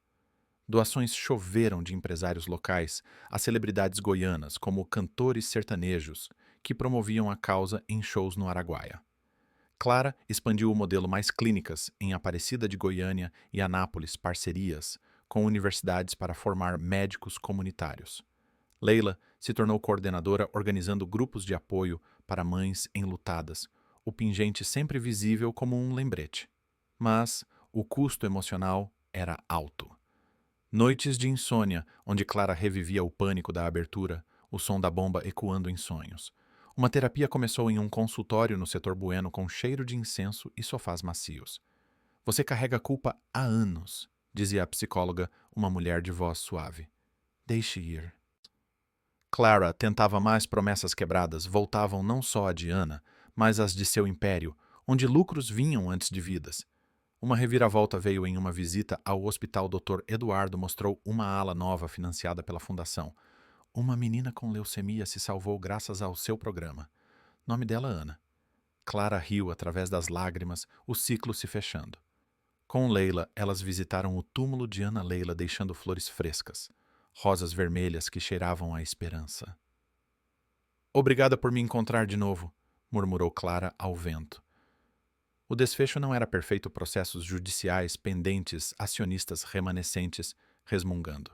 Doações choveram de empresários locais a celebridades goianas, como cantores sertanejos, que promoviam a causa em shows no Araguaia. Clara expandiu o modelo mais clínicas em Aparecida de Goiânia e Anápolis, parcerias com universidades para formar médicos comunitários. Leila se tornou coordenadora organizando grupos de apoio para mães enlutadas, o pingente sempre visível como um lembrete. Mas o custo emocional era alto. Noites de insônia, onde Clara revivia o pânico da abertura, o som da bomba ecoando em sonhos. Uma terapia começou em um consultório no setor Bueno com cheiro de incenso e sofás macios. Você carrega a culpa há anos, dizia a psicóloga, uma mulher de voz suave. Deixe ir. Clara tentava mais promessas quebradas, voltavam não só a de Ana, mas as de seu império, onde lucros vinham antes de vidas. Uma reviravolta veio em uma visita ao hospital. Dr. Eduardo mostrou uma ala nova financiada pela fundação. Uma menina com leucemia se salvou graças ao seu programa. Nome dela Ana. Clara riu através das lágrimas, o ciclo se fechando. Com Leila, elas visitaram o túmulo de Ana Leila, deixando flores frescas, rosas vermelhas que cheiravam a esperança. Obrigada por me encontrar de novo, murmurou Clara ao vento. O desfecho não era perfeito, processos judiciais pendentes, acionistas remanescentes, resmungando.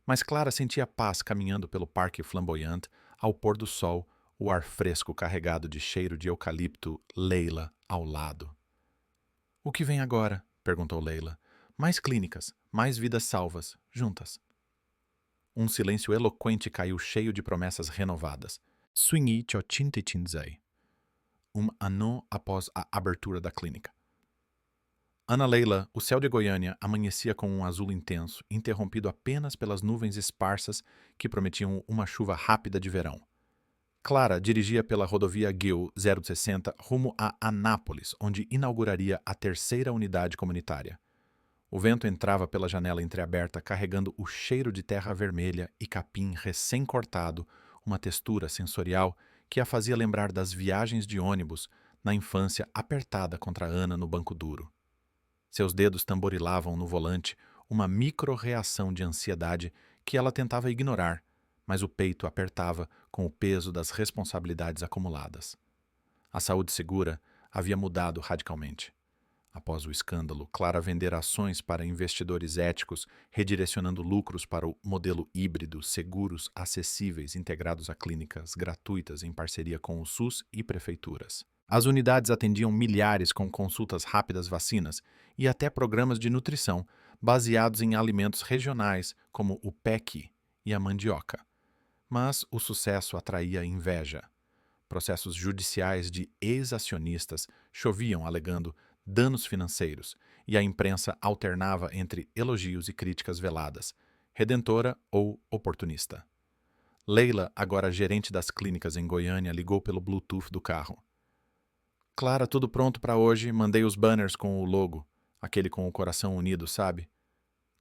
Mas Clara sentia paz caminhando pelo parque flamboyante, ao pôr do sol, o ar fresco carregado de cheiro de eucalipto, Leila ao lado. O que vem agora? Perguntou Leila. Mais clínicas, mais vidas salvas, juntas. Um silêncio eloquente caiu cheio de promessas renovadas. Swingi Chochintichinzai. Um ano após a abertura da clínica. Ana Leila, o céu de Goiânia amanhecia com um azul intenso, interrompido apenas pelas nuvens esparsas que prometiam uma chuva rápida de verão. Clara dirigia pela rodovia GIL 060 rumo a Anápolis, onde inauguraria a terceira unidade comunitária. O vento entrava pela janela entreaberta, carregando o cheiro de terra vermelha e capim recém-cortado, uma textura sensorial que a fazia lembrar das viagens de ônibus na infância, apertada contra Ana no banco duro. Seus dedos tamborilavam no volante, uma micro-reação de ansiedade que ela tentava ignorar, mas o peito apertava com o peso das responsabilidades acumuladas. A Saúde Segura havia mudado radicalmente. Após o escândalo, Clara vendera ações para investidores éticos, redirecionando lucros para o modelo híbrido, seguros, acessíveis, integrados a clínicas gratuitas em parceria com o SUS e prefeituras. As unidades atendiam milhares com consultas rápidas, vacinas e até programas de nutrição baseados em alimentos regionais, como o pequi e a mandioca. Mas o sucesso atraía inveja. Processos judiciais de ex-acionistas choviam alegando danos financeiros, e a imprensa alternava entre elogios e críticas veladas, redentora ou oportunista. Leila, agora gerente das clínicas em Goiânia, ligou pelo Bluetooth do carro. Clara, tudo pronto para hoje, mandei os banners com o logo, aquele com o coração unido, sabe?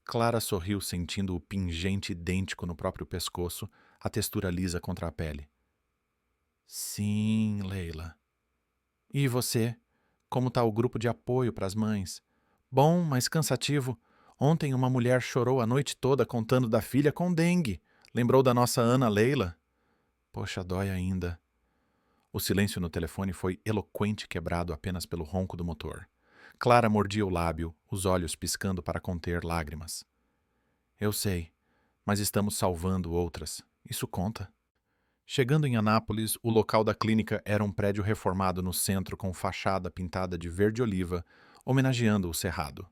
Clara sorriu, sentindo o pingente idêntico no próprio pescoço, a textura lisa contra a pele. Sim, Leila. E você? Como está o grupo de apoio para as mães? Bom, mas cansativo. Ontem uma mulher chorou a noite toda contando da filha com dengue. Lembrou da nossa Ana Leila? Poxa, dói ainda. O silêncio no telefone foi eloquente, quebrado apenas pelo ronco do motor. Clara mordia o lábio, os olhos piscando para conter lágrimas. Eu sei, mas estamos salvando outras. Isso conta. Chegando em Anápolis, o local da clínica era um prédio reformado no centro com fachada pintada de verde-oliva, homenageando o cerrado.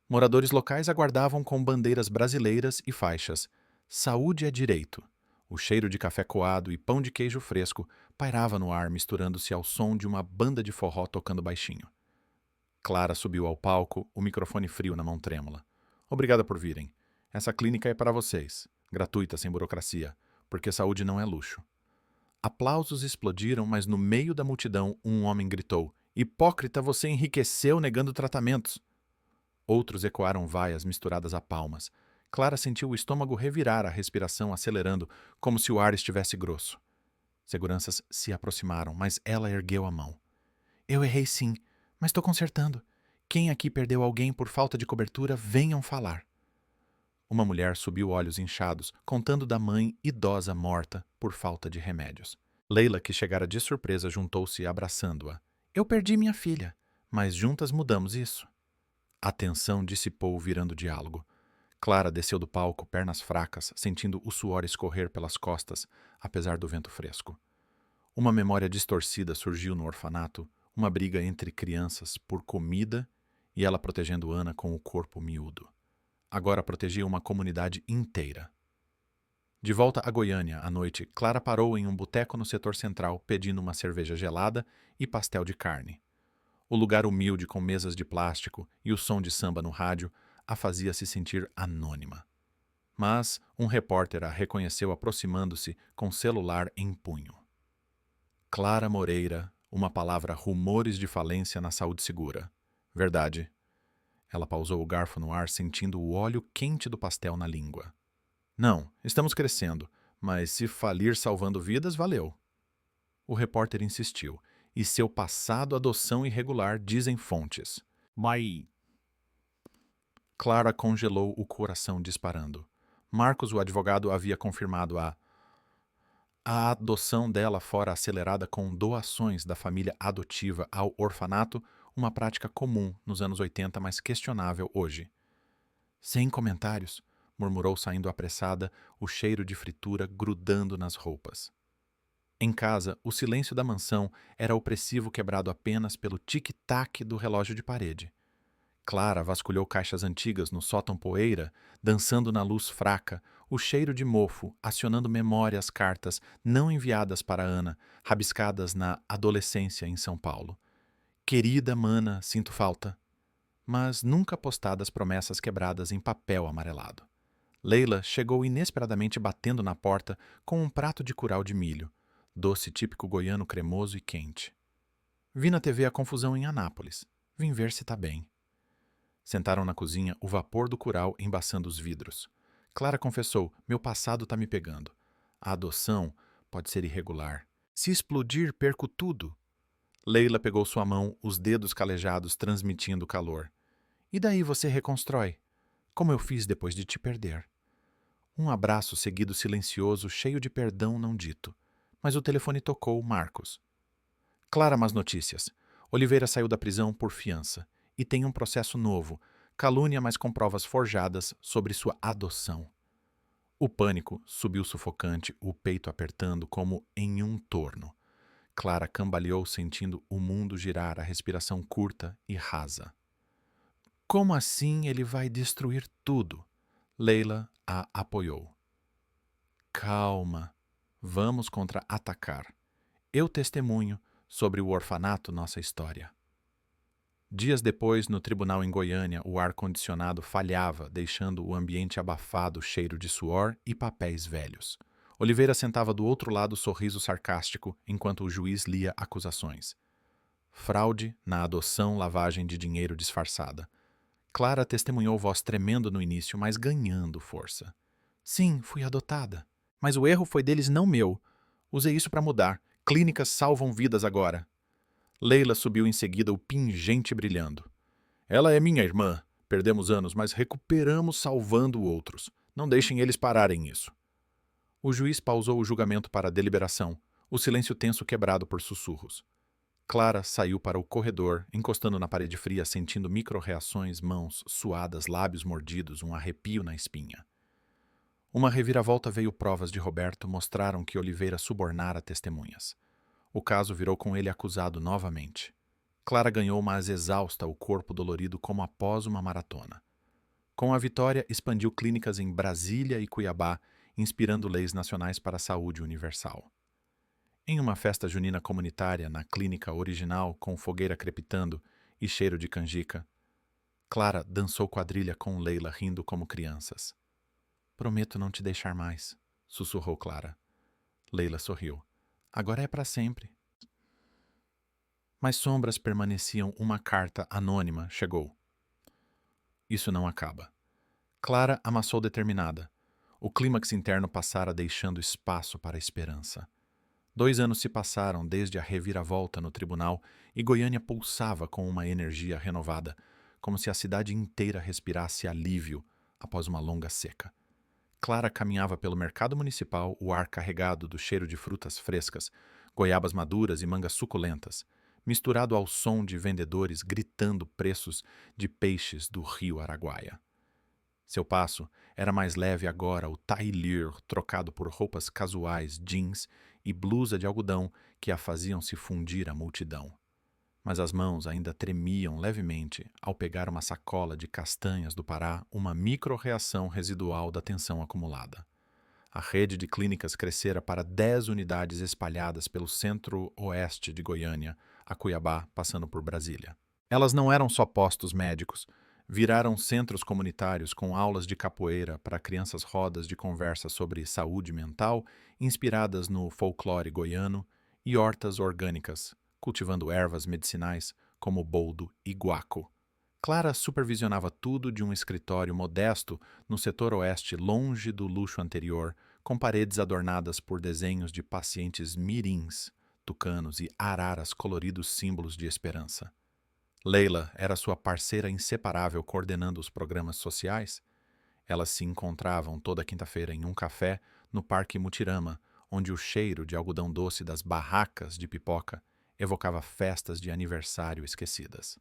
Moradores locais aguardavam com bandeiras brasileiras e faixas. Saúde é direito. O cheiro de café coado e pão de queijo fresco pairava no ar, misturando-se ao som de uma banda de forró tocando baixinho. Clara subiu ao palco, o microfone frio na mão trêmula. Obrigada por virem. Essa clínica é para vocês. Gratuita, sem burocracia. Porque saúde não é luxo. Aplausos explodiram, mas no meio da multidão um homem gritou: Hipócrita, você enriqueceu negando tratamentos. Outros ecoaram vaias misturadas a palmas. Clara sentiu o estômago revirar, a respiração acelerando, como se o ar estivesse grosso. Seguranças se aproximaram, mas ela ergueu a mão. Eu errei sim, mas estou consertando. Quem aqui perdeu alguém por falta de cobertura, venham falar. Uma mulher subiu olhos inchados, contando da mãe idosa morta por falta de remédios. Leila, que chegara de surpresa, juntou-se abraçando-a. Eu perdi minha filha, mas juntas mudamos isso. A tensão dissipou virando diálogo. Clara desceu do palco, pernas fracas, sentindo o suor escorrer pelas costas, apesar do vento fresco. Uma memória distorcida surgiu no orfanato, uma briga entre crianças por comida e ela protegendo Ana com o corpo miúdo. Agora protegia uma comunidade inteira. De volta a Goiânia, à noite, Clara parou em um boteco no setor central, pedindo uma cerveja gelada e pastel de carne. O lugar humilde com mesas de plástico e o som de samba no rádio a fazia se sentir anônima. Mas um repórter a reconheceu aproximando-se com celular em punho. Clara Moreira, uma palavra rumores de falência na saúde segura. Verdade. Ela pausou o garfo no ar, sentindo o óleo quente do pastel na língua. Não, estamos crescendo, mas se falir salvando vidas, valeu. O repórter insistiu. E seu passado adoção irregular, dizem fontes. Mas... Clara congelou o coração disparando. Marcos, o advogado, havia confirmado a adoção dela fora acelerada com doações da família adotiva ao orfanato, uma prática comum nos anos 80, mas questionável hoje. Sem comentários, murmurou saindo apressada, o cheiro de fritura grudando nas roupas. Em casa, o silêncio da mansão era opressivo, quebrado apenas pelo tic-tac do relógio de parede. Clara vasculhou caixas antigas no sótão poeira, dançando na luz fraca, o cheiro de mofo, acionando memórias cartas não enviadas para Ana, rabiscadas na adolescência em São Paulo. Querida mana, sinto falta. Mas nunca postadas promessas quebradas em papel amarelado. Leila chegou inesperadamente batendo na porta com um prato de curau de milho, doce típico goiano cremoso e quente. Vi na TV a confusão em Anápolis. Vim ver se tá bem. Sentaram na cozinha, o vapor do curau embaçando os vidros. Clara confessou, meu passado tá me pegando. A adoção pode ser irregular. Se explodir, perco tudo. Leila pegou sua mão, os dedos calejados transmitindo calor. E daí você reconstrói, como eu fiz depois de te perder. Um abraço seguido silencioso, cheio de perdão não dito. Mas o telefone tocou Marcos. Clara, más notícias. Oliveira saiu da prisão por fiança e tem um processo novo, calúnia, mas com provas forjadas sobre sua adoção. O pânico subiu sufocante, o peito apertando como em um torno. Clara cambaleou sentindo o mundo girar, a respiração curta e rasa. Como assim ele vai destruir tudo? Leila a apoiou. Calma. Vamos contra-atacar. Eu testemunho sobre o orfanato nossa história. Dias depois, no tribunal em Goiânia, o ar-condicionado falhava, deixando o ambiente abafado, cheiro de suor e papéis velhos. Oliveira sentava do outro lado, sorriso sarcástico, enquanto o juiz lia acusações. Fraude na adoção, lavagem de dinheiro disfarçada. Clara testemunhou voz tremendo no início, mas ganhando força. Sim, fui adotada. Mas o erro foi deles, não meu. Usei isso para mudar. Clínicas salvam vidas agora. Leila subiu em seguida, o pingente brilhando. Ela é minha irmã. Perdemos anos, mas recuperamos salvando outros. Não deixem eles pararem isso. O juiz pausou o julgamento para a deliberação, o silêncio tenso quebrado por sussurros. Clara saiu para o corredor, encostando na parede fria, sentindo micro-reações, mãos suadas, lábios mordidos, um arrepio na espinha. Uma reviravolta veio. Provas de Roberto mostraram que Oliveira subornara testemunhas. O caso virou com ele acusado novamente. Clara ganhou, mas exausta, o corpo dolorido como após uma maratona. Com a vitória, expandiu clínicas em Brasília e Cuiabá, inspirando leis nacionais para a saúde universal. Em uma festa junina comunitária na clínica original, com fogueira crepitando e cheiro de canjica, Clara dançou quadrilha com Leila, rindo como crianças. Prometo não te deixar mais, sussurrou Clara. Leila sorriu. Agora é para sempre. Mas sombras permaneciam. Uma carta anônima chegou. Isso não acaba. Clara amassou determinada. O clímax interno passara, deixando espaço para a esperança. 2 anos se passaram desde a reviravolta no tribunal e Goiânia pulsava com uma energia renovada, como se a cidade inteira respirasse alívio após uma longa seca. Clara caminhava pelo mercado municipal, o ar carregado do cheiro de frutas frescas, goiabas maduras e mangas suculentas, misturado ao som de vendedores gritando preços de peixes do rio Araguaia. Seu passo era mais leve agora, o tailleur trocado por roupas casuais, jeans e blusa de algodão que a faziam se fundir à multidão. Mas as mãos ainda tremiam levemente ao pegar uma sacola de castanhas do Pará, uma micro-reação residual da tensão acumulada. A rede de clínicas crescera para 10 unidades espalhadas pelo centro-oeste de Goiânia, a Cuiabá, passando por Brasília. Elas não eram só postos médicos, viraram centros comunitários com aulas de capoeira para crianças, rodas de conversa sobre saúde mental, inspiradas no folclore goiano, e hortas orgânicas, cultivando ervas medicinais como boldo e guaco. Clara supervisionava tudo de um escritório modesto no setor oeste, longe do luxo anterior, com paredes adornadas por desenhos de pacientes mirins, tucanos e araras, coloridos símbolos de esperança. Leila era sua parceira inseparável coordenando os programas sociais. Elas se encontravam toda quinta-feira em um café no Parque Mutirama, onde o cheiro de algodão doce das barracas de pipoca evocava festas de aniversário esquecidas.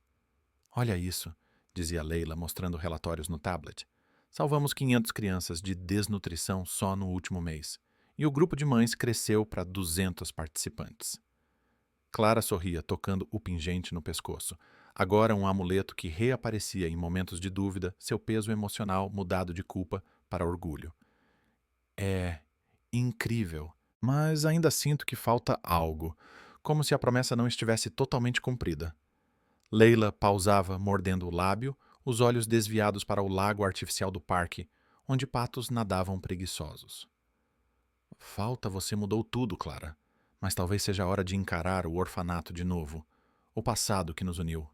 Olha isso, dizia Leila, mostrando relatórios no tablet. Salvamos 500 crianças de desnutrição só no último mês, e o grupo de mães cresceu para 200 participantes. Clara sorria, tocando o pingente no pescoço. Agora um amuleto que reaparecia em momentos de dúvida, seu peso emocional mudado de culpa para orgulho. É incrível, mas ainda sinto que falta algo, como se a promessa não estivesse totalmente cumprida. Leila pausava, mordendo o lábio, os olhos desviados para o lago artificial do parque, onde patos nadavam preguiçosos. Falta, você mudou tudo, Clara. Mas talvez seja a hora de encarar o orfanato de novo, o passado que nos uniu.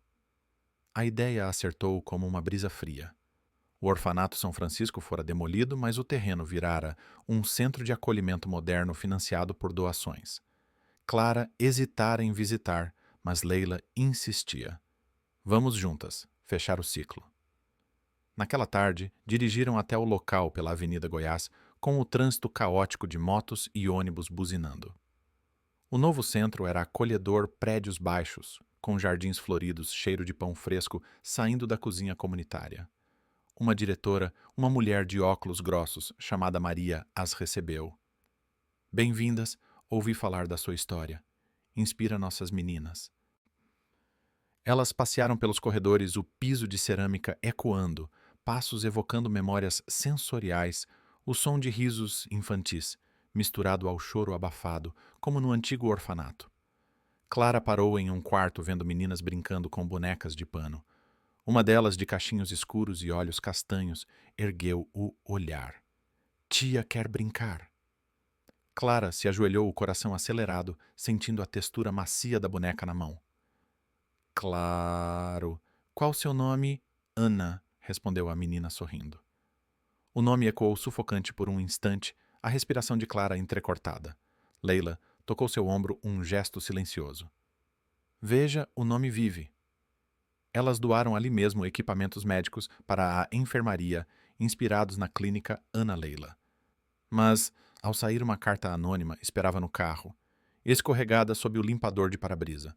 A ideia acertou como uma brisa fria. O orfanato São Francisco fora demolido, mas o terreno virara um centro de acolhimento moderno financiado por doações. Clara hesitara em visitar, mas Leila insistia. Vamos juntas, fechar o ciclo. Naquela tarde, dirigiram até o local pela Avenida Goiás, com o trânsito caótico de motos e ônibus buzinando. O novo centro era acolhedor, prédios baixos, com jardins floridos, cheiro de pão fresco saindo da cozinha comunitária. Uma diretora, uma mulher de óculos grossos, chamada Maria, as recebeu. Bem-vindas, ouvi falar da sua história. Inspira nossas meninas. Elas passearam pelos corredores, o piso de cerâmica ecoando, passos evocando memórias sensoriais, o som de risos infantis, misturado ao choro abafado, como no antigo orfanato. Clara parou em um quarto vendo meninas brincando com bonecas de pano. Uma delas, de cachinhos escuros e olhos castanhos, ergueu o olhar. Tia quer brincar. Clara se ajoelhou, o coração acelerado, sentindo a textura macia da boneca na mão. Claro. Qual seu nome? Ana, respondeu a menina sorrindo. O nome ecoou sufocante por um instante, a respiração de Clara entrecortada. Leila tocou seu ombro, um gesto silencioso. Veja, o nome vive. Elas doaram ali mesmo equipamentos médicos para a enfermaria, inspirados na clínica Ana Leila. Mas, ao sair, uma carta anônima esperava no carro, escorregada sob o limpador de para-brisa.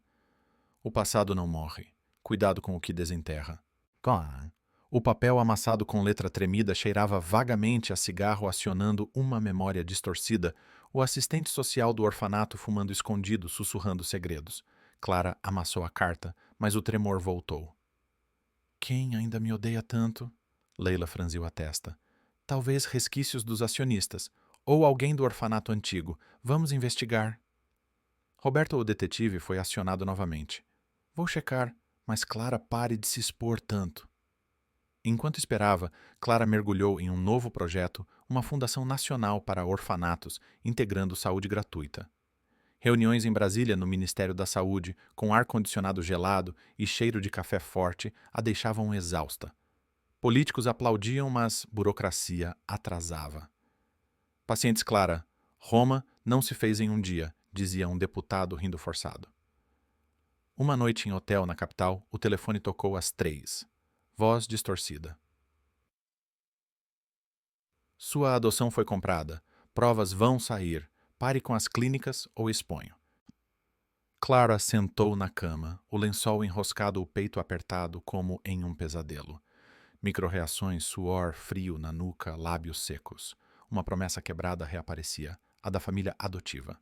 O passado não morre. Cuidado com o que desenterra. Claro. O papel amassado com letra tremida cheirava vagamente a cigarro, acionando uma memória distorcida, o assistente social do orfanato fumando escondido, sussurrando segredos. Clara amassou a carta, mas o tremor voltou. Quem ainda me odeia tanto? Leila franziu a testa. Talvez resquícios dos acionistas, ou alguém do orfanato antigo. Vamos investigar. Roberto, o detetive, foi acionado novamente. Vou checar, mas Clara, pare de se expor tanto. Enquanto esperava, Clara mergulhou em um novo projeto, uma fundação nacional para orfanatos, integrando saúde gratuita. Reuniões em Brasília no Ministério da Saúde, com ar-condicionado gelado e cheiro de café forte, a deixavam exausta. Políticos aplaudiam, mas burocracia atrasava. Pacientes, Clara. Roma não se fez em um dia, dizia um deputado rindo forçado. Uma noite em hotel na capital, o telefone tocou às 3. Voz distorcida. Sua adoção foi comprada. Provas vão sair. Pare com as clínicas ou exponho. Clara sentou na cama, o lençol enroscado, o peito apertado como em um pesadelo. Microrreações, suor, frio na nuca, lábios secos. Uma promessa quebrada reaparecia, a da família adotiva.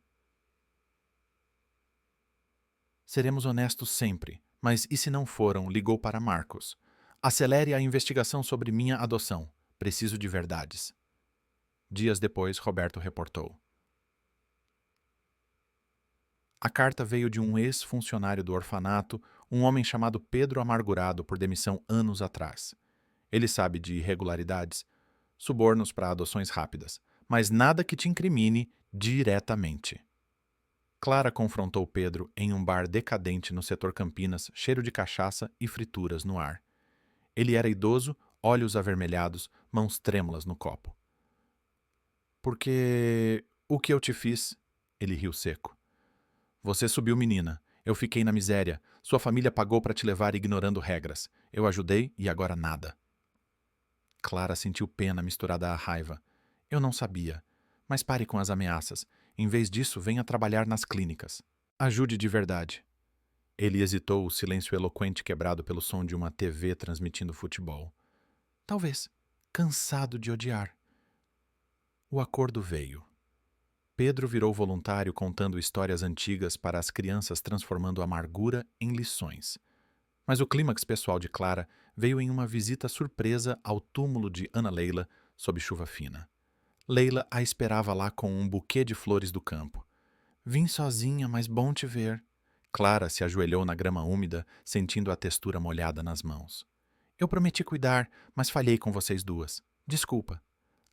Seremos honestos sempre, mas e se não foram? Ligou para Marcos. Acelere a investigação sobre minha adoção. Preciso de verdades. Dias depois, Roberto reportou. A carta veio de um ex-funcionário do orfanato, um homem chamado Pedro Amargurado por demissão anos atrás. Ele sabe de irregularidades, subornos para adoções rápidas, mas nada que te incrimine diretamente. Clara confrontou Pedro em um bar decadente no setor Campinas, cheiro de cachaça e frituras no ar. Ele era idoso, olhos avermelhados, mãos trêmulas no copo. Porque o que eu te fiz? Ele riu seco. Você subiu, menina. Eu fiquei na miséria. Sua família pagou para te levar ignorando regras. Eu ajudei e agora nada. Clara sentiu pena misturada à raiva. Eu não sabia. Mas pare com as ameaças. Em vez disso, venha trabalhar nas clínicas. Ajude de verdade. Ele hesitou, o silêncio eloquente quebrado pelo som de uma TV transmitindo futebol. Talvez. Cansado de odiar. O acordo veio. Pedro virou voluntário contando histórias antigas para as crianças, transformando amargura em lições. Mas o clímax pessoal de Clara veio em uma visita surpresa ao túmulo de Ana Leila, sob chuva fina. Leila a esperava lá com um buquê de flores do campo. Vim sozinha, mas bom te ver. Clara se ajoelhou na grama úmida, sentindo a textura molhada nas mãos. Eu prometi cuidar, mas falhei com vocês duas. Desculpa.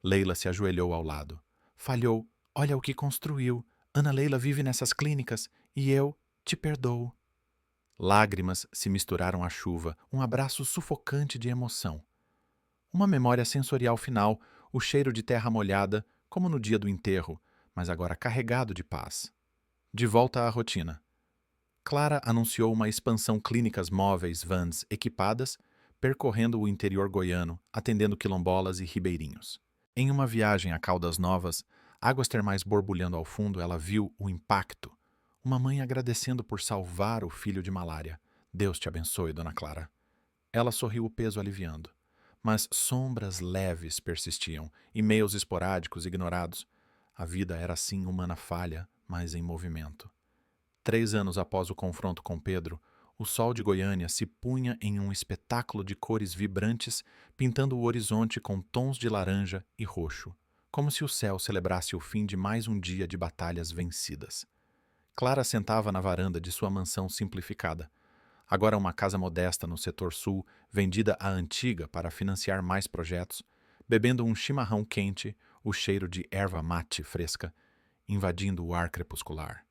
Leila se ajoelhou ao lado. Falhou. Olha o que construiu. Ana Leila vive nessas clínicas e eu te perdoo. Lágrimas se misturaram à chuva, um abraço sufocante de emoção. Uma memória sensorial final, o cheiro de terra molhada, como no dia do enterro, mas agora carregado de paz. De volta à rotina. Clara anunciou uma expansão clínicas móveis, vans equipadas, percorrendo o interior goiano, atendendo quilombolas e ribeirinhos. Em uma viagem a Caldas Novas, águas termais borbulhando ao fundo, ela viu o impacto. Uma mãe agradecendo por salvar o filho de malária. Deus te abençoe, Dona Clara. Ela sorriu, o peso aliviando. Mas sombras leves persistiam, e-mails esporádicos ignorados. A vida era assim humana falha, mas em movimento. 3 anos após o confronto com Pedro, o sol de Goiânia se punha em um espetáculo de cores vibrantes, pintando o horizonte com tons de laranja e roxo, como se o céu celebrasse o fim de mais um dia de batalhas vencidas. Clara sentava na varanda de sua mansão simplificada. Agora uma casa modesta no setor sul, vendida à antiga para financiar mais projetos, bebendo um chimarrão quente, o cheiro de erva mate fresca, invadindo o ar crepuscular.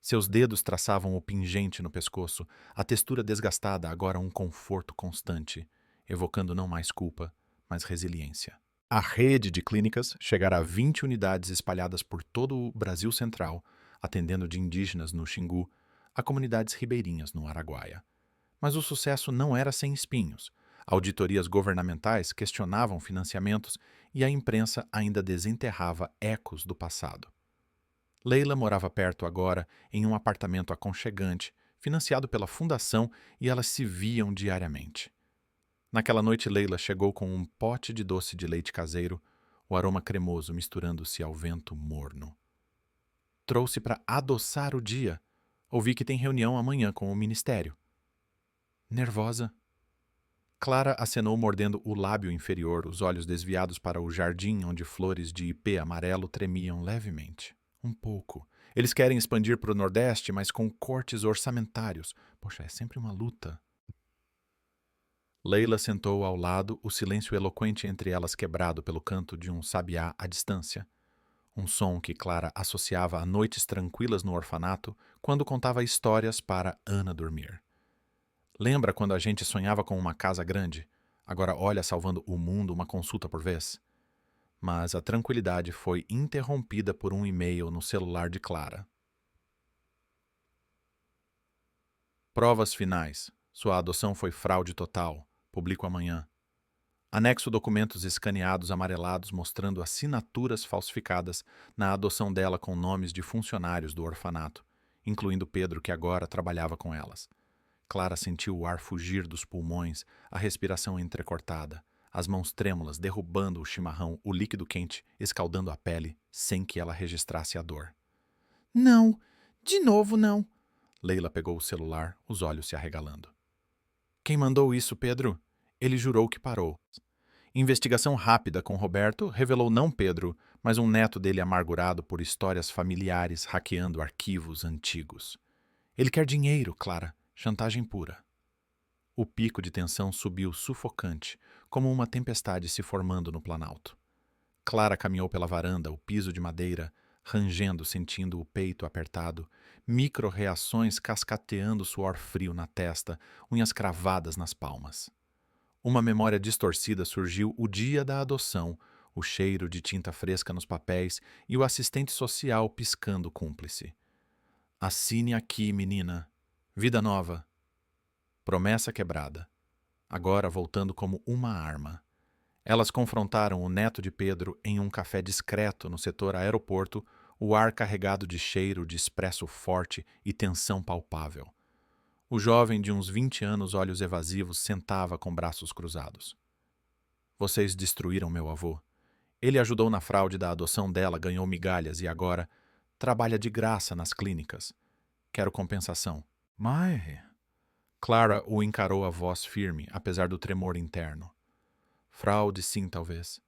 Seus dedos traçavam o pingente no pescoço, a textura desgastada, agora um conforto constante, evocando não mais culpa, mas resiliência. A rede de clínicas chegara a 20 unidades espalhadas por todo o Brasil Central, atendendo de indígenas no Xingu a comunidades ribeirinhas no Araguaia. Mas o sucesso não era sem espinhos. Auditorias governamentais questionavam financiamentos e a imprensa ainda desenterrava ecos do passado. Leila morava perto agora, em um apartamento aconchegante, financiado pela fundação, e elas se viam diariamente. Naquela noite, Leila chegou com um pote de doce de leite caseiro, o aroma cremoso misturando-se ao vento morno. Trouxe para adoçar o dia. Ouvi que tem reunião amanhã com o ministério. Nervosa. Clara acenou mordendo o lábio inferior, os olhos desviados para o jardim onde flores de ipê amarelo tremiam levemente. Um pouco. Eles querem expandir para o Nordeste, mas com cortes orçamentários. Poxa, é sempre uma luta. Leila sentou ao lado, o silêncio eloquente entre elas quebrado pelo canto de um sabiá à distância. Um som que Clara associava a noites tranquilas no orfanato, quando contava histórias para Ana dormir. Lembra quando a gente sonhava com uma casa grande? Agora olha salvando o mundo uma consulta por vez? Mas a tranquilidade foi interrompida por um e-mail no celular de Clara. Provas finais. Sua adoção foi fraude total. Publico amanhã. Anexo documentos escaneados amarelados mostrando assinaturas falsificadas na adoção dela com nomes de funcionários do orfanato, incluindo Pedro, que agora trabalhava com elas. Clara sentiu o ar fugir dos pulmões, a respiração entrecortada, as mãos trêmulas derrubando o chimarrão, o líquido quente escaldando a pele sem que ela registrasse a dor. Não, de novo não. Leila pegou o celular, os olhos se arregalando. Quem mandou isso, Pedro? Ele jurou que parou. Investigação rápida com Roberto revelou não Pedro, mas um neto dele amargurado por histórias familiares hackeando arquivos antigos. Ele quer dinheiro, Clara. Chantagem pura. O pico de tensão subiu sufocante, como uma tempestade se formando no planalto. Clara caminhou pela varanda, o piso de madeira, rangendo, sentindo o peito apertado, micro-reações cascateando suor frio na testa, unhas cravadas nas palmas. Uma memória distorcida surgiu o dia da adoção, o cheiro de tinta fresca nos papéis e o assistente social piscando cúmplice. Assine aqui, menina. Vida nova. Promessa quebrada. Agora voltando como uma arma. Elas confrontaram o neto de Pedro em um café discreto no setor aeroporto, o ar carregado de cheiro de espresso forte e tensão palpável. O jovem de uns 20 anos, olhos evasivos, sentava com braços cruzados. Vocês destruíram meu avô. Ele ajudou na fraude da adoção dela, ganhou migalhas e agora trabalha de graça nas clínicas. Quero compensação. Mas... Clara o encarou a voz firme, apesar do tremor interno. Fraude, sim, talvez.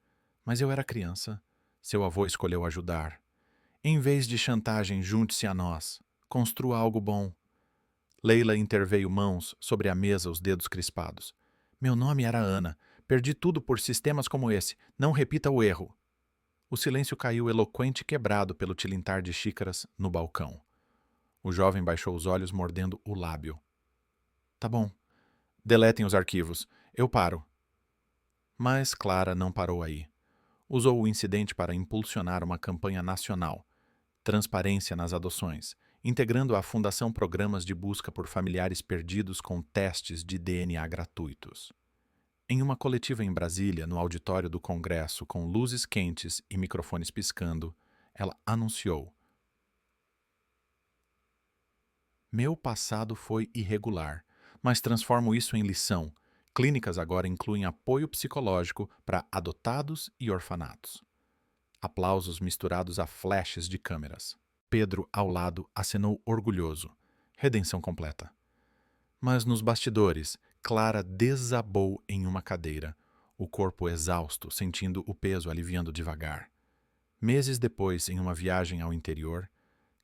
Mas eu era criança. Seu avô escolheu ajudar. Em vez de chantagem, junte-se a nós. Construa algo bom. Leila interveio mãos sobre a mesa, os dedos crispados. Meu nome era Ana. Perdi tudo por sistemas como esse. Não repita o erro. O silêncio caiu eloquente e quebrado pelo tilintar de xícaras no balcão. O jovem baixou os olhos, mordendo o lábio. Tá bom. Deletem os arquivos. Eu paro. Mas Clara não parou aí. Usou o incidente para impulsionar uma campanha nacional. Transparência nas adoções, integrando à fundação programas de busca por familiares perdidos com testes de DNA gratuitos. Em uma coletiva em Brasília, no auditório do Congresso, com luzes quentes e microfones piscando, ela anunciou: Meu passado foi irregular, mas transformo isso em lição. Clínicas agora incluem apoio psicológico para adotados e orfanatos. Aplausos misturados a flashes de câmeras. Pedro, ao lado, acenou orgulhoso. Redenção completa. Mas nos bastidores, Clara desabou em uma cadeira, o corpo exausto, sentindo o peso aliviando devagar. Meses depois, em uma viagem ao interior,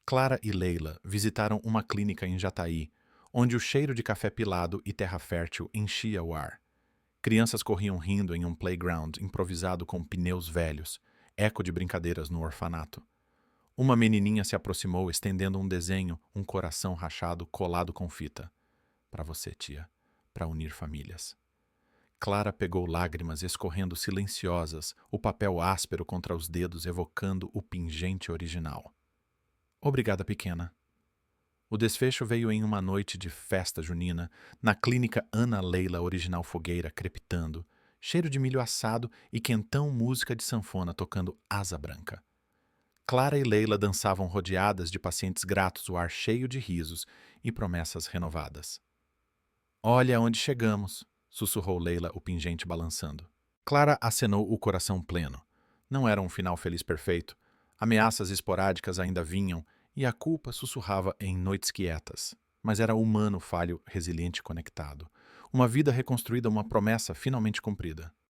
Clara e Leila visitaram uma clínica em Jataí, onde o cheiro de café pilado e terra fértil enchia o ar. Crianças corriam rindo em um playground improvisado com pneus velhos, eco de brincadeiras no orfanato. Uma menininha se aproximou, estendendo um desenho, um coração rachado colado com fita. Para você, tia, para unir famílias. Clara pegou lágrimas escorrendo silenciosas, o papel áspero contra os dedos evocando o pingente original. Obrigada, pequena. O desfecho veio em uma noite de festa junina, na clínica Ana Leila Original Fogueira crepitando, cheiro de milho assado e quentão música de sanfona tocando Asa Branca. Clara e Leila dançavam rodeadas de pacientes gratos, o ar cheio de risos e promessas renovadas. Olha onde chegamos, sussurrou Leila, o pingente balançando. Clara acenou o coração pleno. Não era um final feliz perfeito. Ameaças esporádicas ainda vinham e a culpa sussurrava em noites quietas. Mas era humano, falho, resiliente e conectado. Uma vida reconstruída, uma promessa finalmente cumprida.